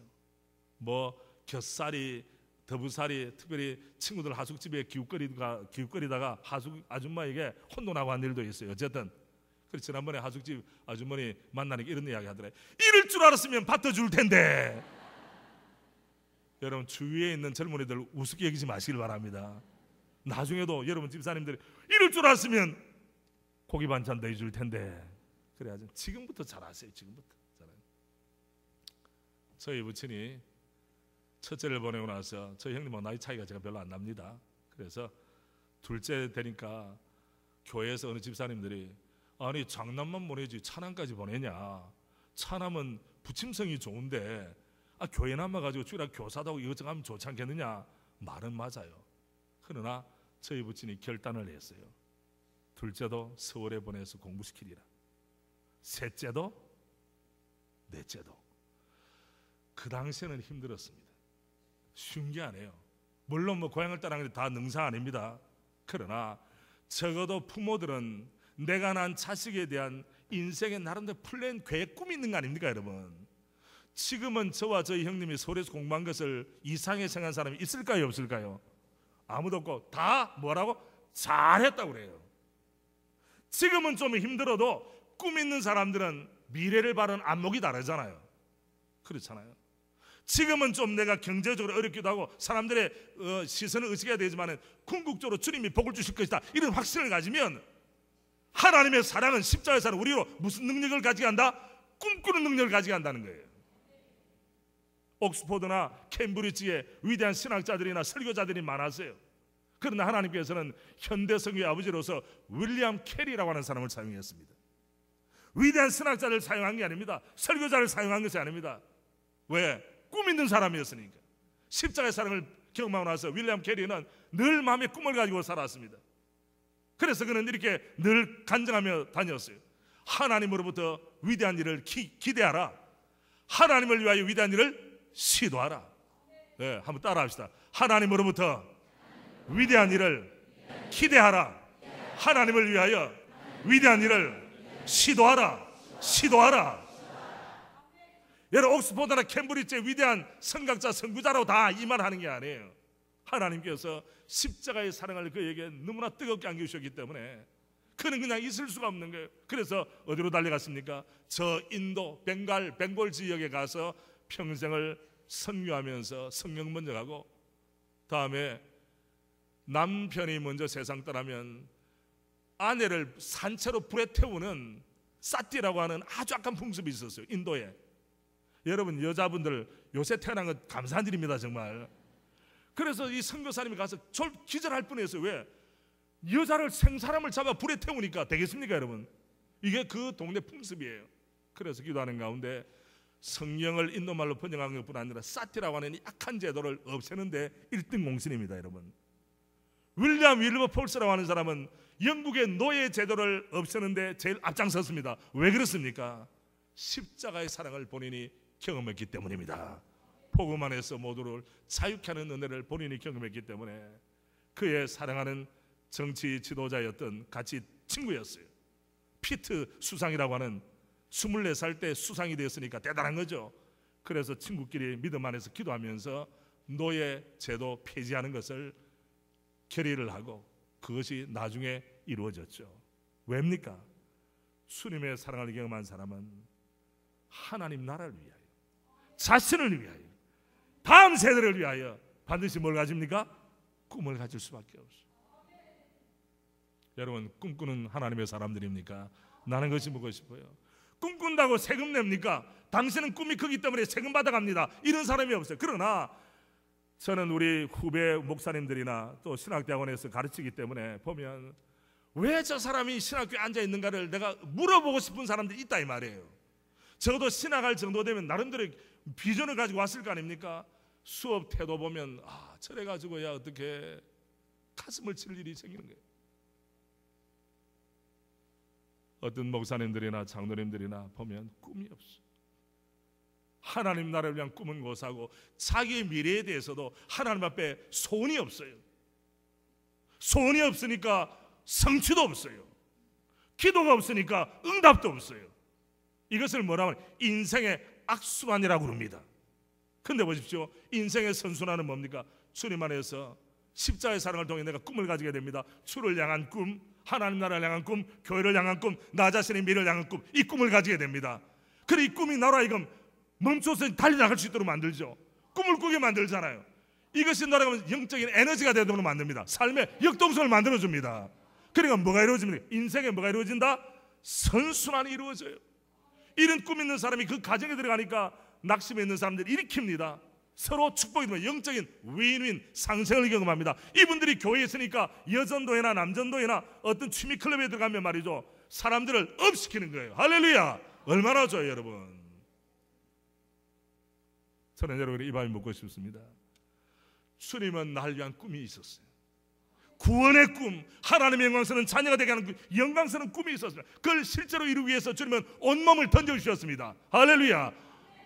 뭐 곁살이 더부살이 특별히 친구들 하숙집에 기웃거리다가 하숙 아줌마에게 혼돈하고 한 일도 있어요. 어쨌든 그래서 지난번에 하숙집 아주머니 만나니까 이런 이야기 하더래요. 이럴 줄 알았으면 밭도 줄 텐데. 여러분 주위에 있는 젊은이들 우습게 여기지 마시길 바랍니다. 나중에도 여러분 집사님들이 이럴 줄 알았으면 고기 반찬 더 해줄 텐데. 그래야지 지금부터 잘하세요. 지금부터 잘해요. 저희 부친이 첫째를 보내고 나서 저희 형님하고 나이 차이가 제가 별로 안 납니다. 그래서 둘째 되니까 교회에서 어느 집사님들이 아니 장남만 보내지 차남까지 보내냐. 차남은 부침성이 좋은데 교회 남아가지고 주일날 교사다고 이것저것 하면 좋지 않겠느냐. 말은 맞아요. 그러나 저희 부친이 결단을 했어요. 둘째도 서울에 보내서 공부시키리라. 셋째도 넷째도. 그 당시에는 힘들었습니다. 쉬운 게 아니에요. 물론 뭐 고향을 떠나는 게 다 능사 아닙니다. 그러나 적어도 부모들은 내가 낳은 자식에 대한 인생의 나름대로 플랜 계획 꿈이 있는 거 아닙니까 여러분? 지금은 저와 저희 형님이 서울에서 공부한 것을 이상하게 생각한 사람이 있을까요 없을까요? 아무도 없고 다 뭐라고? 잘했다고 그래요. 지금은 좀 힘들어도 꿈 있는 사람들은 미래를 바라는 안목이 다르잖아요. 그렇잖아요. 지금은 좀 내가 경제적으로 어렵기도 하고 사람들의 시선을 의식해야 되지만 궁극적으로 주님이 복을 주실 것이다 이런 확신을 가지면 하나님의 사랑은 십자가의 사랑 우리로 무슨 능력을 가지게 한다? 꿈꾸는 능력을 가지게 한다는 거예요. 옥스포드나 캠브리지에 위대한 신학자들이나 설교자들이 많았어요. 그러나 하나님께서는 현대 성교의 아버지로서 윌리엄 캐리라고 하는 사람을 사용했습니다. 위대한 신학자를 사용한 게 아닙니다. 설교자를 사용한 것이 아닙니다. 왜? 꿈 있는 사람이었으니까. 십자가의 사랑을 경험하고 나서 윌리엄 캐리는 늘 마음의 꿈을 가지고 살았습니다. 그래서 그는 이렇게 늘 간증하며 다녔어요. 하나님으로부터 위대한 일을 기대하라. 하나님을 위하여 위대한 일을 시도하라. 네, 한번 따라합시다. 하나님으로부터 위대한 일을 기대하라. 하나님을 위하여 위대한 일을 시도하라. 여러분 옥스포드나 캠브리지의 위대한 선각자 선구자라고 다 이 말 하는 게 아니에요. 하나님께서 십자가의 사랑을 그에게 너무나 뜨겁게 안겨주셨기 때문에 그는 그냥 있을 수가 없는 거예요. 그래서 어디로 달려갔습니까? 저 인도 벵골 지역에 가서 평생을 선교하면서 성령 먼저 가고 다음에 남편이 먼저 세상 떠나면 아내를 산채로 불에 태우는 사띠라고 하는 아주 악한 풍습이 있었어요. 인도에. 여러분 여자분들 요새 태어난 건 감사한 일입니다 정말. 그래서 이 선교사님이 가서 기절할 뻔했어요. 왜? 여자를 생사람을 잡아 불에 태우니까 되겠습니까 여러분? 이게 그 동네 풍습이에요. 그래서 기도하는 가운데 성경을 인도말로 번역한 것뿐 아니라 사티라고 하는 약한 제도를 없애는데 1등 공신입니다. 여러분, 윌리엄 윌버폴스라고 하는 사람은 영국의 노예 제도를 없애는데 제일 앞장섰습니다. 왜 그렇습니까? 십자가의 사랑을 본인이 경험했기 때문입니다. 복음 안에서 모두를 자유케 하는 은혜를 본인이 경험했기 때문에 그의 사랑하는 정치 지도자였던 같이 친구였어요. 피트 수상이라고 하는 24살 때 수상이 되었으니까 대단한 거죠. 그래서 친구끼리 믿음 안에서 기도하면서 노예 제도 폐지하는 것을 결의를 하고 그것이 나중에 이루어졌죠. 왜입니까? 주님의 사랑을 경험한 사람은 하나님 나라를 위하여, 자신을 위하여, 다음 세대를 위하여 반드시 뭘 가집니까? 꿈을 가질 수밖에 없어요. 여러분, 꿈꾸는 하나님의 사람들입니까? 나는 것이 묻고 싶어요. 꿈꾼다고 세금 냅니까? 당신은 꿈이 크기 때문에 세금 받아갑니다. 이런 사람이 없어요. 그러나 저는 우리 후배 목사님들이나 또 신학대학원에서 가르치기 때문에 보면 왜 저 사람이 신학교에 앉아 있는가를 내가 물어보고 싶은 사람들이 있다 이 말이에요. 저도 신학할 정도 되면 나름대로 비전을 가지고 왔을 거 아닙니까? 수업 태도 보면 저래 가지고야 어떻게 가슴을 칠 일이 생기는 거예요. 어떤 목사님들이나 장로님들이나 보면 꿈이 없어. 하나님 나라를 위한 꿈은 고사하고 자기의 미래에 대해서도 하나님 앞에 소원이 없어요. 소원이 없으니까 성취도 없어요. 기도가 없으니까 응답도 없어요. 이것을 뭐라고 하면 인생의 악순환이라고 합니다. 근데 보십시오, 인생의 선순환은 뭡니까? 주님 안에서 십자가의 사랑을 통해 내가 꿈을 가지게 됩니다. 주를 향한 꿈, 하나님 나라를 향한 꿈, 교회를 향한 꿈, 나 자신의 미래를 향한 꿈, 이 꿈을 가지게 됩니다. 그래 이 꿈이 나로 하여금 멈춰서 달려나갈 수 있도록 만들죠. 꿈을 꾸게 만들잖아요. 이것이 나라가면 영적인 에너지가 되도록 만듭니다. 삶의 역동성을 만들어줍니다. 그러니까 뭐가 이루어집니까? 인생에 뭐가 이루어진다? 선순환이 이루어져요. 이런 꿈 있는 사람이 그 가정에 들어가니까 낙심에 있는 사람들이 일으킵니다. 서로 축복이 되면 영적인 윈윈 상생을 경험합니다. 이분들이 교회에 있으니까 여전도회나 남전도회나 어떤 취미클럽에 들어가면 말이죠, 사람들을 업시키는 거예요. 할렐루야! 얼마나 좋아요 여러분. 저는 여러분이 이 밤에 묻고 싶습니다. 주님은 날 위한 꿈이 있었어요. 구원의 꿈, 하나님의 영광스러운 자녀가 되게 하는 영광스러운 꿈이 있었습니다. 그걸 실제로 이루기 위해서 주님은 온몸을 던져주셨습니다. 할렐루야.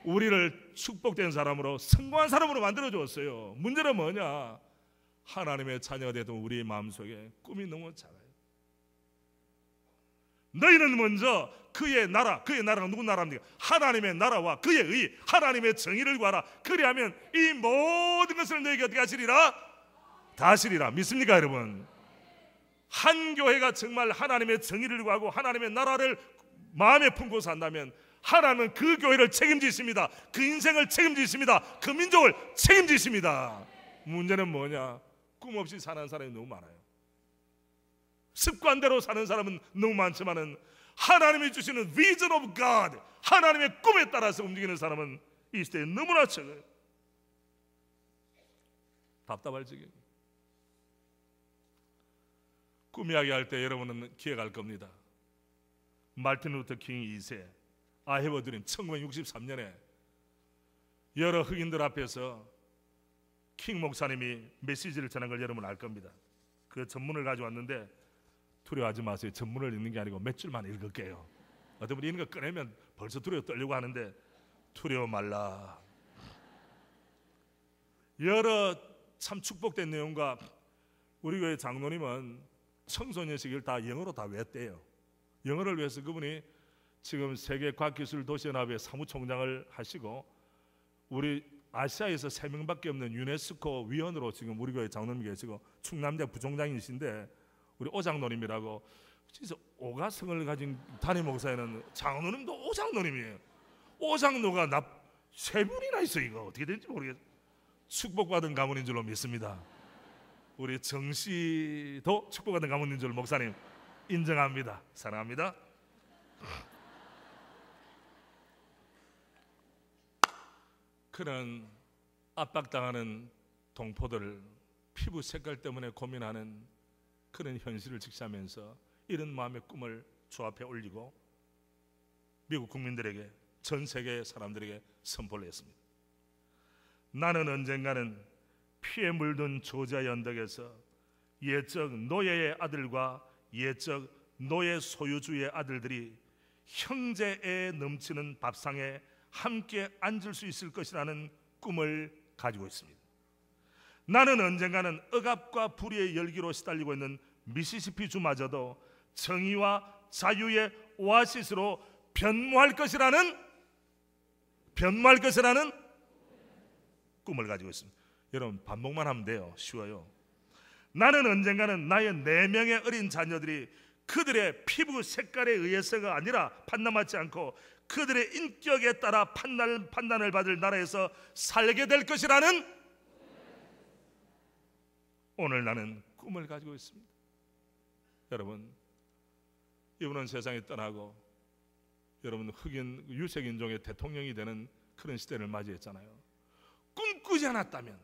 우리를 축복된 사람으로, 성공한 사람으로 만들어 주었어요. 문제는 뭐냐? 하나님의 자녀가 되던 우리의 마음속에 꿈이 너무 작아요. 너희는 먼저 그의 나라, 그의 나라가 누구 나라입니까? 하나님의 나라와 그의 의, 하나님의 정의를 구하라. 그리하면 이 모든 것을 너희에게 어떻게 하시리라? 다 하시리라. 믿습니까 여러분? 한 교회가 정말 하나님의 정의를 구하고 하나님의 나라를 마음에 품고 산다면 하나님은 그 교회를 책임지십니다. 그 인생을 책임지십니다. 그 민족을 책임지십니다. 문제는 뭐냐? 꿈 없이 사는 사람이 너무 많아요. 습관대로 사는 사람은 너무 많지만은 하나님이 주시는 vision of God, 하나님의 꿈에 따라서 움직이는 사람은 이 시대에 너무나 적어요. 답답할 지경. 꿈 이야기할 때 여러분은 기억할 겁니다. 마틴 루터 킹 2세 I have a dream 1963년에 여러 흑인들 앞에서 킹 목사님이 메시지를 전한 걸 여러분 알 겁니다. 그 전문을 가져왔는데 두려워하지 마세요. 전문을 읽는 게 아니고 몇 줄만 읽을게요. 어떤 분이 이런 거 꺼내면 벌써 두려워 떨려고 하는데 두려워 말라. 여러 참 축복된 내용과 우리 교회 장로님은 청소년 시기를 다 영어로 다 외웠대요. 영어를 위해서 그분이 지금 세계 과학기술 도시연합의 사무총장을 하시고 우리 아시아에서 3명밖에 없는 유네스코 위원으로 지금 우리 교회 장로님 계시고 충남대 부총장이신데 우리 오장노님이라고 진짜 오가성을 가진 담임 목사에는 장로님도 오장노님이에요. 오장노가 세 분이나 있어. 이거 어떻게 된지 모르겠어요. 축복받은 가문인 줄로 믿습니다. 우리 정씨도 축복받은 가문인 줄 목사님 인정합니다. 사랑합니다. 그런 압박당하는 동포들 피부 색깔 때문에 고민하는 그런 현실을 직시하면서 이런 마음의 꿈을 주 앞에 올리고 미국 국민들에게, 전 세계 사람들에게 선포를 했습니다. 나는 언젠가는 피에 물든 조지아의 언덕에서 옛적 노예의 아들과 옛적 노예 소유주의 아들들이 형제에 넘치는 밥상에 함께 앉을 수 있을 것이라는 꿈을 가지고 있습니다. 나는 언젠가는 억압과 불의의 열기로 시달리고 있는 미시시피 주마저도 정의와 자유의 오아시스로 변모할 것이라는 꿈을 가지고 있습니다. 여러분, 반복만 하면 돼요. 쉬워요. 나는 언젠가는 나의 4명의 어린 자녀들이 그들의 피부 색깔에 의해서가 아니라 판단받지 않고 그들의 인격에 따라 판단을 받을 나라에서 살게 될 것이라는 오늘 나는 꿈을 가지고 있습니다. 여러분, 이분은 세상에 떠나고 여러분 흑인 유색인종의 대통령이 되는 그런 시대를 맞이했잖아요. 꿈꾸지 않았다면,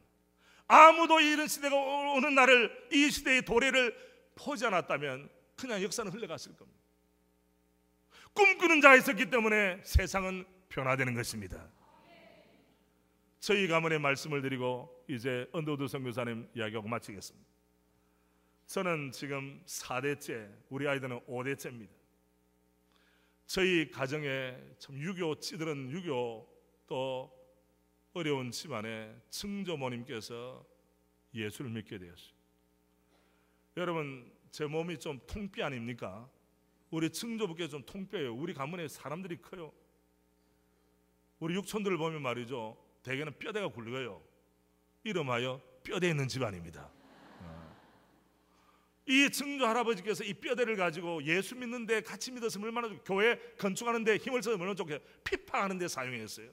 아무도 이런 시대가 오는 날을, 이 시대의 도래를 보지 않았다면 그냥 역사는 흘러갔을 겁니다. 꿈꾸는 자가 있었기 때문에 세상은 변화되는 것입니다. 저희 가문의 말씀을 드리고 이제 언더우드 선교사님 이야기하고 마치겠습니다. 저는 지금 4대째, 우리 아이들은 5대째입니다. 저희 가정에 참 찌들은 유교 또 어려운 집안에 증조모님께서 예수를 믿게 되었어요. 여러분, 제 몸이 좀 통뼈 아닙니까? 우리 증조부께 좀 통뼈예요. 우리 가문에 사람들이 커요. 우리 육촌들을 보면 말이죠, 대개는 뼈대가 굵어요. 이름하여 뼈대 있는 집안입니다. 이 증조 할아버지께서 이 뼈대를 가지고 예수 믿는데 같이 믿었으면 얼마나 좋고, 교회 건축하는데 힘을 써서 얼마나 좋게, 피파하는데 사용했어요.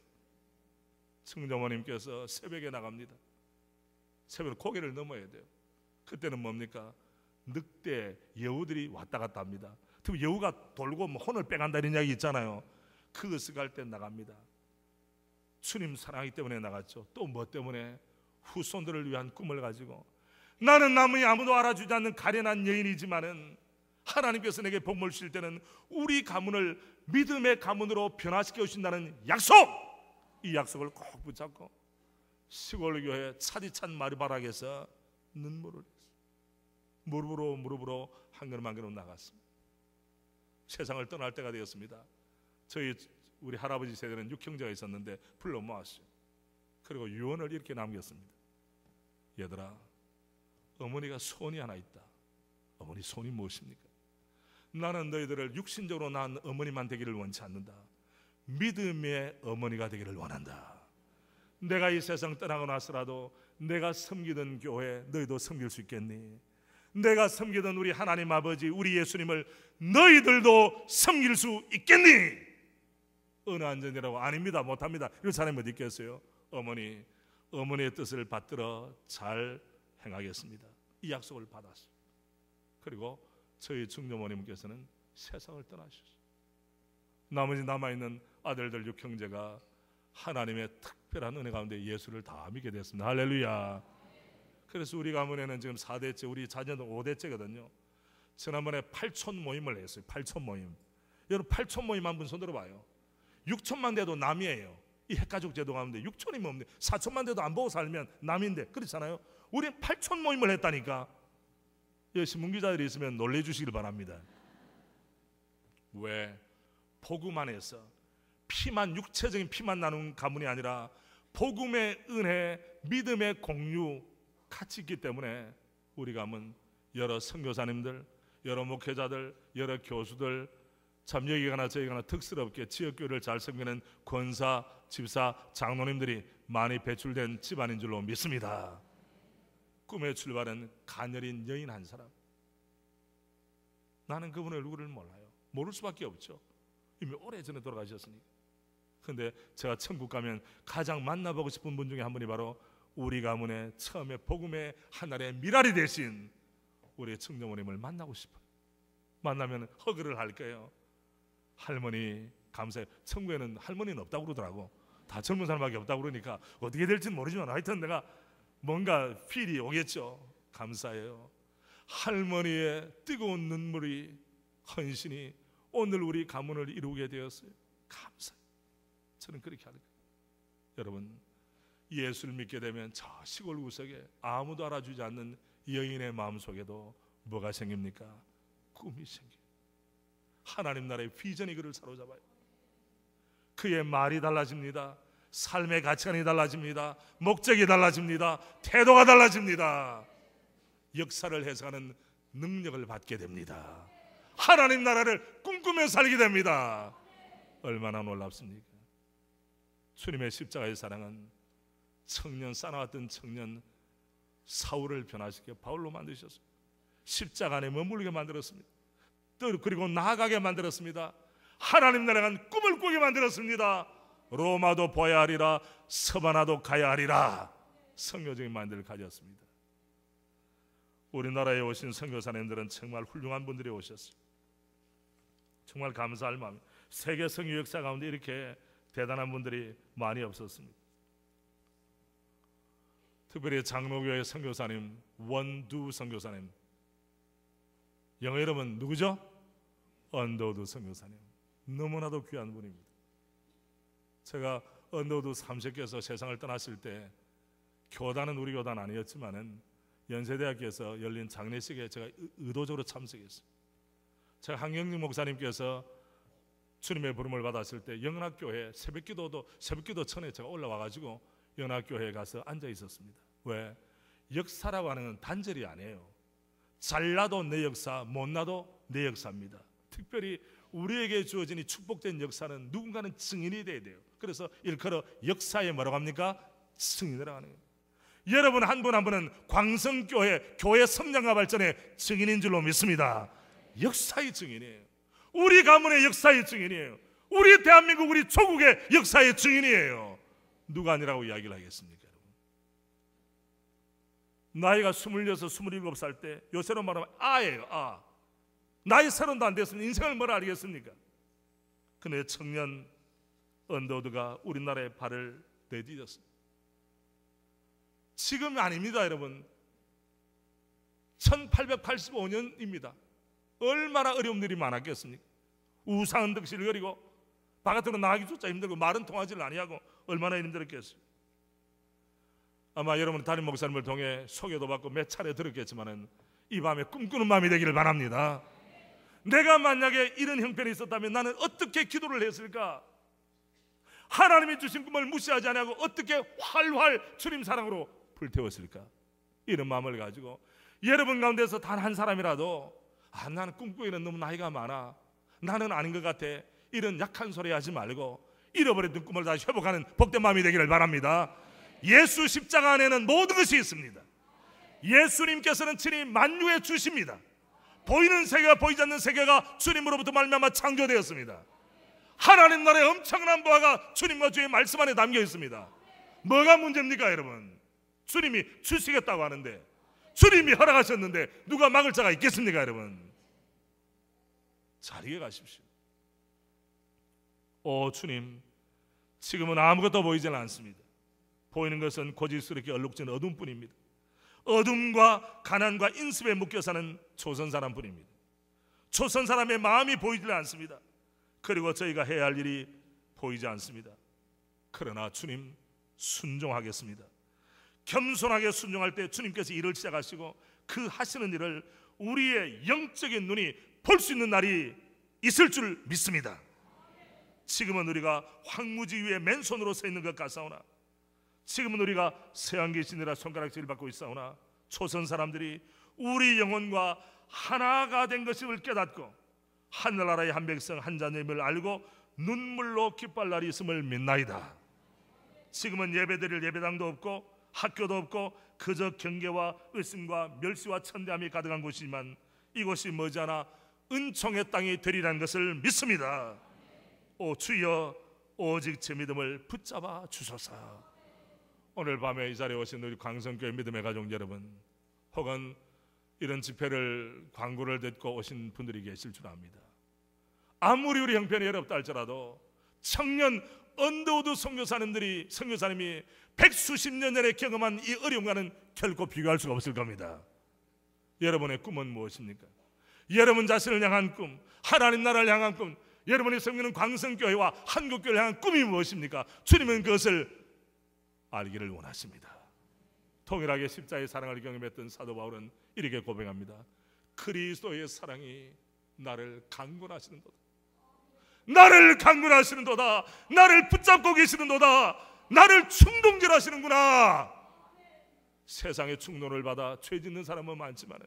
증조모님께서 새벽에 나갑니다. 새벽에 고개를 넘어야 돼요. 그때는 뭡니까? 늑대 여우들이 왔다 갔다 합니다. 특히 여우가 돌고 혼을 빼간다는 이야기 있잖아요. 그것을 갈 때 나갑니다. 주님 사랑하기 때문에 나갔죠. 또 뭐 때문에? 후손들을 위한 꿈을 가지고, 나는 남의 아무도 알아주지 않는 가련한 여인이지만은 하나님께서 내게 복을 주실 때는 우리 가문을 믿음의 가문으로 변화시켜 주신다는 약속, 이 약속을 꼭 붙잡고 시골 교회 차디찬 마리바락에서 눈물을 무릎으로 한 걸음 한 걸음 나갔습니다. 세상을 떠날 때가 되었습니다. 우리 할아버지 세대는 6형제가 있었는데 불러 모았어요. 그리고 유언을 이렇게 남겼습니다. 얘들아, 어머니가 소원이 하나 있다. 어머니 소원이 무엇입니까? 나는 너희들을 육신적으로 낳은 어머니만 되기를 원치 않는다. 믿음의 어머니가 되기를 원한다. 내가 이 세상 떠나고 나서라도 내가 섬기던 교회 너희도 섬길 수 있겠니? 내가 섬기던 우리 하나님 아버지, 우리 예수님을 너희들도 섬길 수 있겠니? 어느 안전이라고? 아닙니다, 못합니다. 이런 사람이 어디 있겠어요? 어머니의 뜻을 받들어 잘 행하겠습니다. 이 약속을 받았어요. 그리고 저희 증조모님께서는 세상을 떠나셨어요. 나머지 남아있는 아들들 6형제가 하나님의 특별한 은혜 가운데 예수를 다 믿게 됐습니다. 할렐루야. 그래서 우리 가문에는 지금 4대째, 우리 자녀는 5대째거든요. 지난번에 8촌 모임을 했어요. 8촌 모임. 여러분, 8촌 모임 한 분 손 들어봐요. 6촌만 돼도 남이에요. 이 핵가족 제도 가운데 6촌이면 없네. 4촌만 돼도 안 보고 살면 남인데, 그렇잖아요. 우리 8촌 모임을 했다니까. 여기 신문기자들이 있으면 놀래주시길 바랍니다. 왜? 복음 안에서 육체적인 피만 나눈 가문이 아니라 복음의 은혜, 믿음의 공유 같이 있기 때문에 우리 가문 여러 선교사님들, 여러 목회자들, 여러 교수들, 참 여기가나 저기가나 특스럽게 지역교회를 잘 섬기는 권사, 집사, 장로님들이 많이 배출된 집안인 줄로 믿습니다. 꿈의 출발은 가녀린 여인 한 사람. 나는 그분의 얼굴을 몰라요. 모를 수밖에 없죠. 이미 오래전에 돌아가셨으니까. 그런데 제가 천국 가면 가장 만나보고 싶은 분 중에 한 분이 바로 우리 가문의 처음에 복음의 하늘의 미랄이 되신 우리 청정모님을 만나고 싶어요. 만나면 허그를 할 거예요. 할머니 감사해요. 천국에는 할머니는 없다고 그러더라고. 다 젊은 사람밖에 없다고 그러니까 어떻게 될지는 모르지만 하여튼 내가 뭔가 필이 오겠죠. 감사해요. 할머니의 뜨거운 눈물이, 헌신이 오늘 우리 가문을 이루게 되었어요. 감사해요. 저는 그렇게 하는 거예요. 여러분, 예수를 믿게 되면 저 시골 구석에 아무도 알아주지 않는 여인의 마음속에도 뭐가 생깁니까? 꿈이 생겨요. 하나님 나라의 비전이 그를 사로잡아요. 그의 말이 달라집니다. 삶의 가치관이 달라집니다. 목적이 달라집니다. 태도가 달라집니다. 역사를 해석하는 능력을 받게 됩니다. 하나님 나라를 꿈꾸며 살게 됩니다. 얼마나 놀랍습니까? 주님의 십자가의 사랑은 청년, 쌓아왔던 청년 사울을 변화시켜 바울로 만드셨습니다. 십자가 안에 머물게 만들었습니다. 또 그리고 나아가게 만들었습니다. 하나님 나라가 꿈을 꾸게 만들었습니다. 로마도 보아야 하리라, 서바나도 가야 하리라. 선교적인 마인드를 가졌습니다. 우리나라에 오신 선교사님들은 정말 훌륭한 분들이 오셨어요. 정말 감사할 마음. 세계 선교 역사 가운데 이렇게 대단한 분들이 많이 없었습니다. 특별히 장로교회 선교사님 원두 선교사님, 영어 이름은 누구죠? 언더우드 선교사님. 너무나도 귀한 분입니다. 제가 언더우드 3세께서 세상을 떠나실 때 교단은 우리 교단 아니었지만은 연세대학교에서 열린 장례식에 제가 의도적으로 참석했어요. 제가 한경림 목사님께서 주님의 부름을 받았을 때 영락교회 새벽기도 전에 제가 올라와가지고 영락교회에 가서 앉아 있었습니다. 왜? 역사라고 하는 건 단절이 아니에요. 잘나도 내 역사, 못나도 내 역사입니다. 특별히 우리에게 주어진 이 축복된 역사는 누군가는 증인이 돼야 돼요. 그래서 일컬어 역사에 뭐라고 합니까? 증인이라고 하는 거예요. 여러분 한 분 한 분은 광성교회 교회 성장과 발전의 증인인 줄로 믿습니다. 역사의 증인이에요. 우리 가문의 역사의 증인이에요. 우리 대한민국, 우리 조국의 역사의 증인이에요. 누가 아니라고 이야기를 하겠습니까? 여러분? 나이가 26, 27살 때 요새로 말하면 아예요. 아. 나이 30도 안 됐으면 인생을 뭐라 알겠습니까? 그네 청년 언더우드가 우리나라에 발을 내디뎠습니다. 지금 아닙니다, 여러분. 1885년입니다. 얼마나 어려움들이 많았겠습니까? 우상은 득실을 거리고 바깥으로 나가기조차 힘들고 말은 통하지를 아니하고 얼마나 힘들었겠어요. 아마 여러분 담임 목사님을 통해 소개도 받고 몇 차례 들었겠지만은 이 밤에 꿈꾸는 마음이 되기를 바랍니다. 내가 만약에 이런 형편이 있었다면 나는 어떻게 기도를 했을까? 하나님이 주신 꿈을 무시하지 않고 어떻게 활활 주님 사랑으로 불태웠을까? 이런 마음을 가지고 여러분 가운데서 단 한 사람이라도 나는 꿈꾸기는 너무 나이가 많아, 나는 아닌 것 같아, 이런 약한 소리 하지 말고 잃어버렸던 꿈을 다시 회복하는 복된 마음이 되기를 바랍니다. 예수 십자가 안에는 모든 것이 있습니다. 예수님께서는 친히 만유의 주십니다. 보이는 세계와 보이지 않는 세계가 주님으로부터 말미암아 창조되었습니다. 하나님 나라의 엄청난 보화가 주님과 주의 말씀 안에 담겨 있습니다. 뭐가 문제입니까, 여러분? 주님이 주시겠다고 하는데, 주님이 허락하셨는데 누가 막을 자가 있겠습니까, 여러분? 잘 이해가십시오. 오 주님, 지금은 아무것도 보이지는 않습니다. 보이는 것은 고질스럽게 얼룩진 어둠뿐입니다. 어둠과 가난과 인습에 묶여 사는 조선 사람뿐입니다. 조선 사람의 마음이 보이지 않습니다. 그리고 저희가 해야 할 일이 보이지 않습니다. 그러나 주님, 순종하겠습니다. 겸손하게 순종할 때 주님께서 일을 시작하시고 그 하시는 일을 우리의 영적인 눈이 볼 수 있는 날이 있을 줄 믿습니다. 지금은 우리가 황무지 위에 맨손으로 서 있는 것 같사오나, 지금은 우리가 세왕기 신이라 손가락질을 받고 있사오나, 조선 사람들이 우리 영혼과 하나가 된 것을 깨닫고 하늘나라의 한 백성 한 자님을 알고 눈물로 기뻐할 날이 있음을 믿나이다. 지금은 예배드릴 예배당도 없고 학교도 없고 그저 경계와 의심과 멸시와 천대함이 가득한 곳이지만 이곳이 머지않아 은총의 땅이 되리라는 것을 믿습니다. 오 주여, 오직 제 믿음을 붙잡아 주소서. 오늘 밤에 이 자리에 오신 우리 광성교회 믿음의 가족 여러분, 혹은 이런 집회를 광고를 듣고 오신 분들이 계실 줄 압니다. 아무리 우리 형편이 어렵다 할지라도 청년 언더우드 선교사님이 백수십 년 전에 경험한 이 어려움과는 결코 비교할 수가 없을 겁니다. 여러분의 꿈은 무엇입니까? 여러분 자신을 향한 꿈, 하나님 나라를 향한 꿈, 여러분이 섬기는 광성교회와 한국교회를 향한 꿈이 무엇입니까? 주님은 그것을 알기를 원하십니다. 동일하게 십자가의 사랑을 경험했던 사도 바울은 이렇게 고백합니다. 그리스도의 사랑이 나를 강권하시는도다. 나를 강권하시는도다. 나를 붙잡고 계시는도다. 나를 충동질하시는구나. 세상의 충동을 받아 죄 짓는 사람은 많지만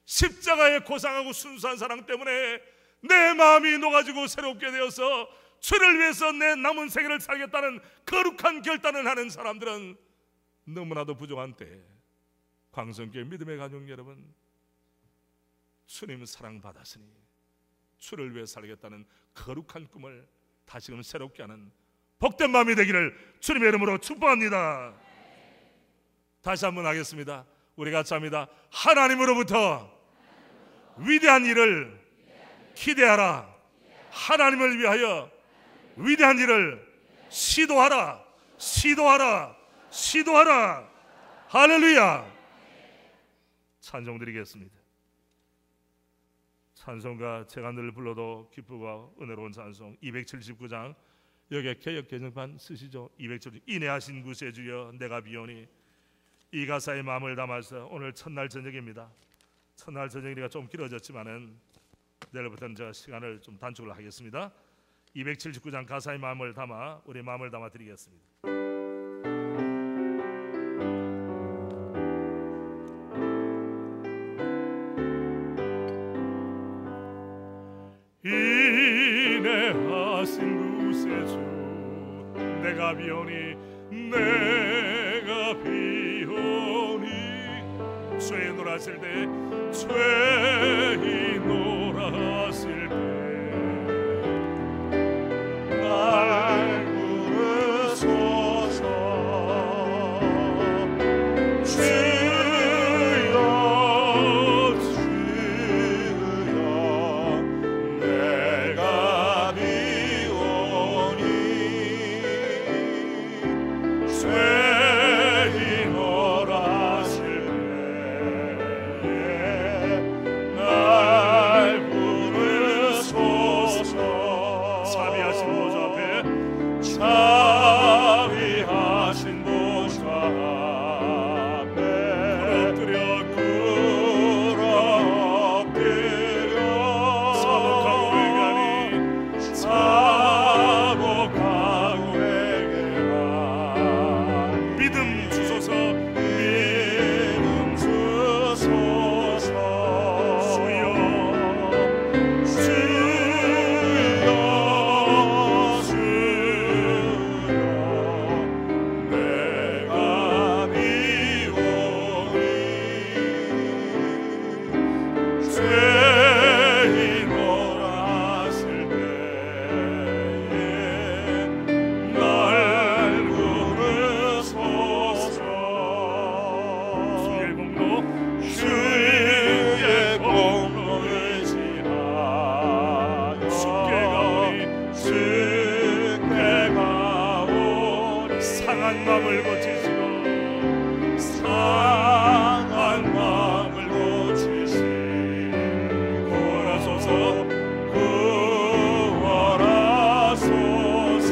십자가의 고상하고 순수한 사랑 때문에 내 마음이 녹아지고 새롭게 되어서 주를 위해서 내 남은 생애를 살겠다는 거룩한 결단을 하는 사람들은 너무나도 부족한 때에 광성교회 믿음의 가족 여러분, 주님 사랑받았으니 주를 위해 살겠다는 거룩한 꿈을 다시금 새롭게 하는 복된 마음이 되기를 주님의 이름으로 축복합니다. 다시 한번 하겠습니다. 우리 같이 합니다. 하나님으로부터 위대한 일을 기대하라. 하나님을 위하여 위대한 일을 시도하라. 시도하라. 시도하라. 할렐루야. 찬송 드리겠습니다. 찬송가 제가 늘 불러도 기쁘고 은혜로운 찬송 279장, 여기에 개역 개정판 쓰시죠. 279, 인내하신 구세주여 내가 비오니. 이 가사의 마음을 담아서 오늘 첫날 저녁입니다. 첫날 저녁이니까 좀 길어졌지만은 내일부터는 제가 시간을 좀 단축을 하겠습니다. 279장 가사의 마음을 담아 우리 마음을 담아 드리겠습니다. 인내하신 구세주 내가 비오니 내가 비오니. 죄에 놀았을 때 죄에 놀았을 때 날 부르소서. 주여 주여 내가 비오니. 죄에 놀았을 때 날 부르소서. 자비하신 보좌 앞에 자비하신 보좌 앞에 엎드려 사복하고 회개하니 사복하고 회개하니. 믿음 주소서. 믿음 주소서. 주여 주여 주여 내가 비오니. 죄에 놀았을 때에 날 부르소서. 주의 공로 주의 공로를 지나여 주께 가오니. 상한 마음을 고치시고 상한 마음을 고치시고 구원하소서. 구원하소서.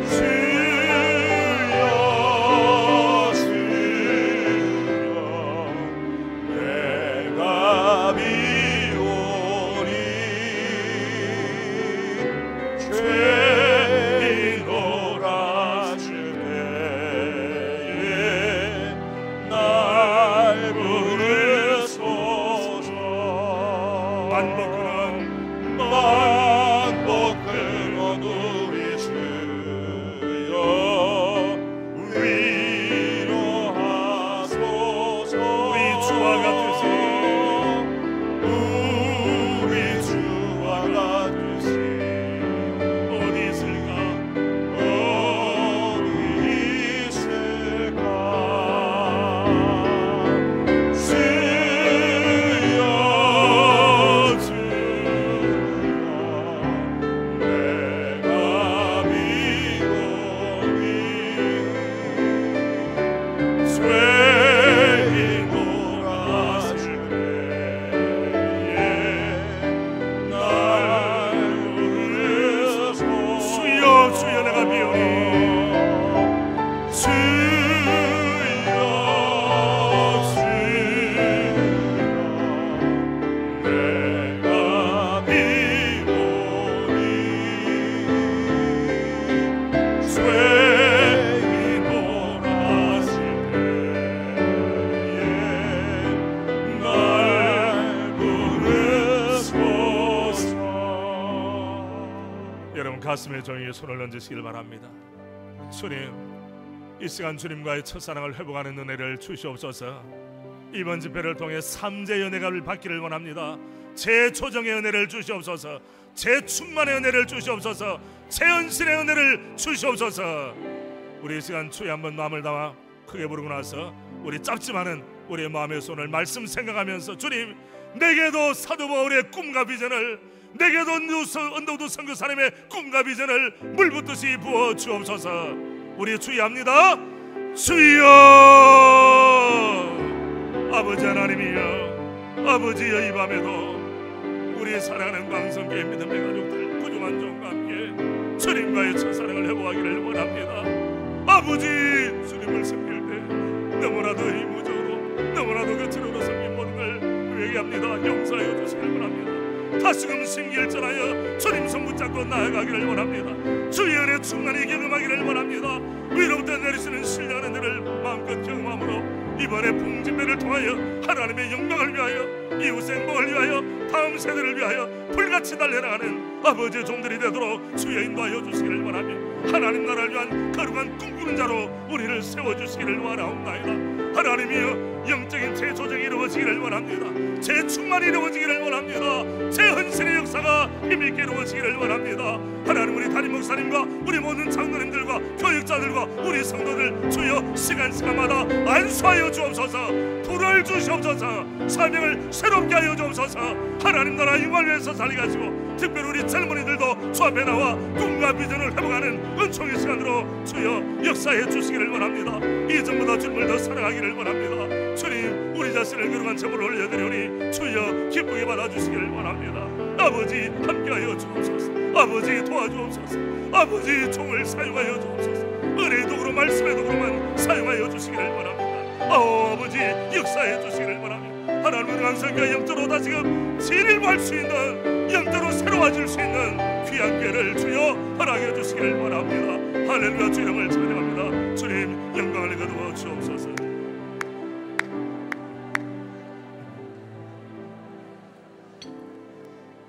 주여 주여 내가 비오니. 죄에 놀았을 가슴에 종이에 손을 얹으시길 바랍니다. 주님, 이 시간 주님과의 첫사랑을 회복하는 은혜를 주시옵소서. 이번 집회를 통해 3제 은혜를 받기를 원합니다. 재조정의 은혜를 주시옵소서. 재충만의 은혜를 주시옵소서. 재헌신의 은혜를 주시옵소서. 우리 이 시간 주에 한번 마음을 담아 크게 부르고 나서 우리 짧지만은 우리의 마음의 손을 말씀 생각하면서, 주님, 내게도 사도 바울의 꿈과 비전을, 내게도 언더우드 선교사님의 꿈과 비전을 물붓듯이 부어 주옵소서. 우리 주의합니다. 주여, 아버지 하나님이여, 아버지여, 이 밤에도 우리 사랑하는 광성교회 믿음의 가족들 부족한 종과 함께 주님과의 첫사랑을 회복하기를 원합니다. 아버지, 주님을 섬길 때 너무나도 의무적으로, 너무나도 거칠어도 섬긴 모든 걸 회개합니다. 용서하여 주시길 원합니다. 다시금 신기일전하여 주님 손 붙잡고 나아가기를 원합니다. 주의 은혜 충만히 경험하기를 원합니다. 위로부터 내리시는 신령한 은혜를 마음껏 경험함으로 이번에 봉집회를 통하여 하나님의 영광을 위하여, 이웃의 행복을 위하여, 다음 세대를 위하여 불같이 달려나가는 아버지의 종들이 되도록 주여 인도하여 주시기를 원하며, 하나님 나라를 위한 거룩한 꿈꾸는 자로 우리를 세워주시기를 원하옵나이다. 하나님이여, 영적인 재조정이 이루어지기를 원합니다. 재충만이 이루어지기를 원합니다. 재헌신의 역사가 힘있게 이루어지기를 원합니다. 하나님, 우리 담임 목사님과 우리 모든 장로님들과 교육자들과 우리 성도들 주여 시간마다 안수하여 주옵소서. 불을 주시옵소서. 사명을 새롭게 하여 주옵소서. 하나님 나라 영광을 위해서 살게 하시고, 특별히 우리 젊은이들도 주 앞에 나와 꿈과 비전을 회복하는 은총의 시간으로 주여 역사해 주시기를 원합니다. 이전보다 주님을 더 사랑하기를 원합니다. 주님, 우리 자신을 거룩한 제물로 올려드리오니 주여 기쁘게 받아주시기를 원합니다. 아버지, 함께하여 주옵소서. 아버지, 도와주옵소서. 아버지, 종을 사용하여 주옵소서. 은혜의 도구로, 말씀의 도구로만 사용하여 주시기를 원합니다. 아버지, 역사해 주시기를 원합니다. 하나님은 항상과 영적으로 다시금 진일보할 수 있는, 영적으로 새로워질 수 있는 귀한 기회를 주여 허락해 주시기를 원합니다. 할렐루야, 주 이름을 찬양합니다. 주님, 영광을 거두어 주옵소서.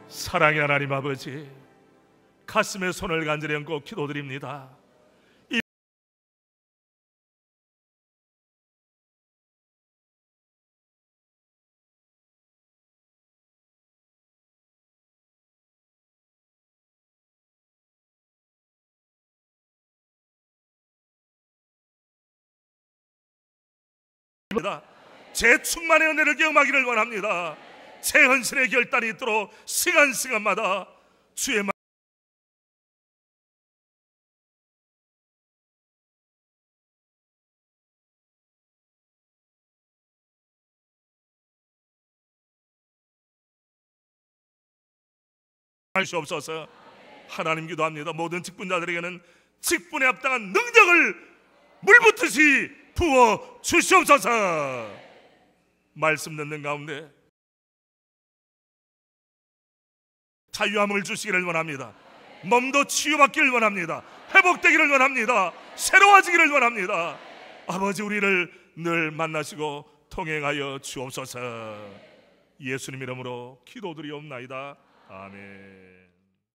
사랑의 하나님 아버지, 가슴에 손을 간절히 얹고 기도드립니다. 재충만의 은혜를 경험하기를 원합니다. 재헌신의 결단이 있도록 시간마다 주의 주옵소서. 하나님, 기도합니다. 모든 직분자들에게는 직분에 합당한 능력을 물붓듯이 부어 주시옵소서. 말씀 듣는 가운데 자유함을 주시기를 원합니다. 몸도 치유받기를 원합니다. 회복되기를 원합니다. 새로워지기를 원합니다. 아버지, 우리를 늘 만나시고 통행하여 주옵소서. 예수님 이름으로 기도드리옵나이다. 아멘.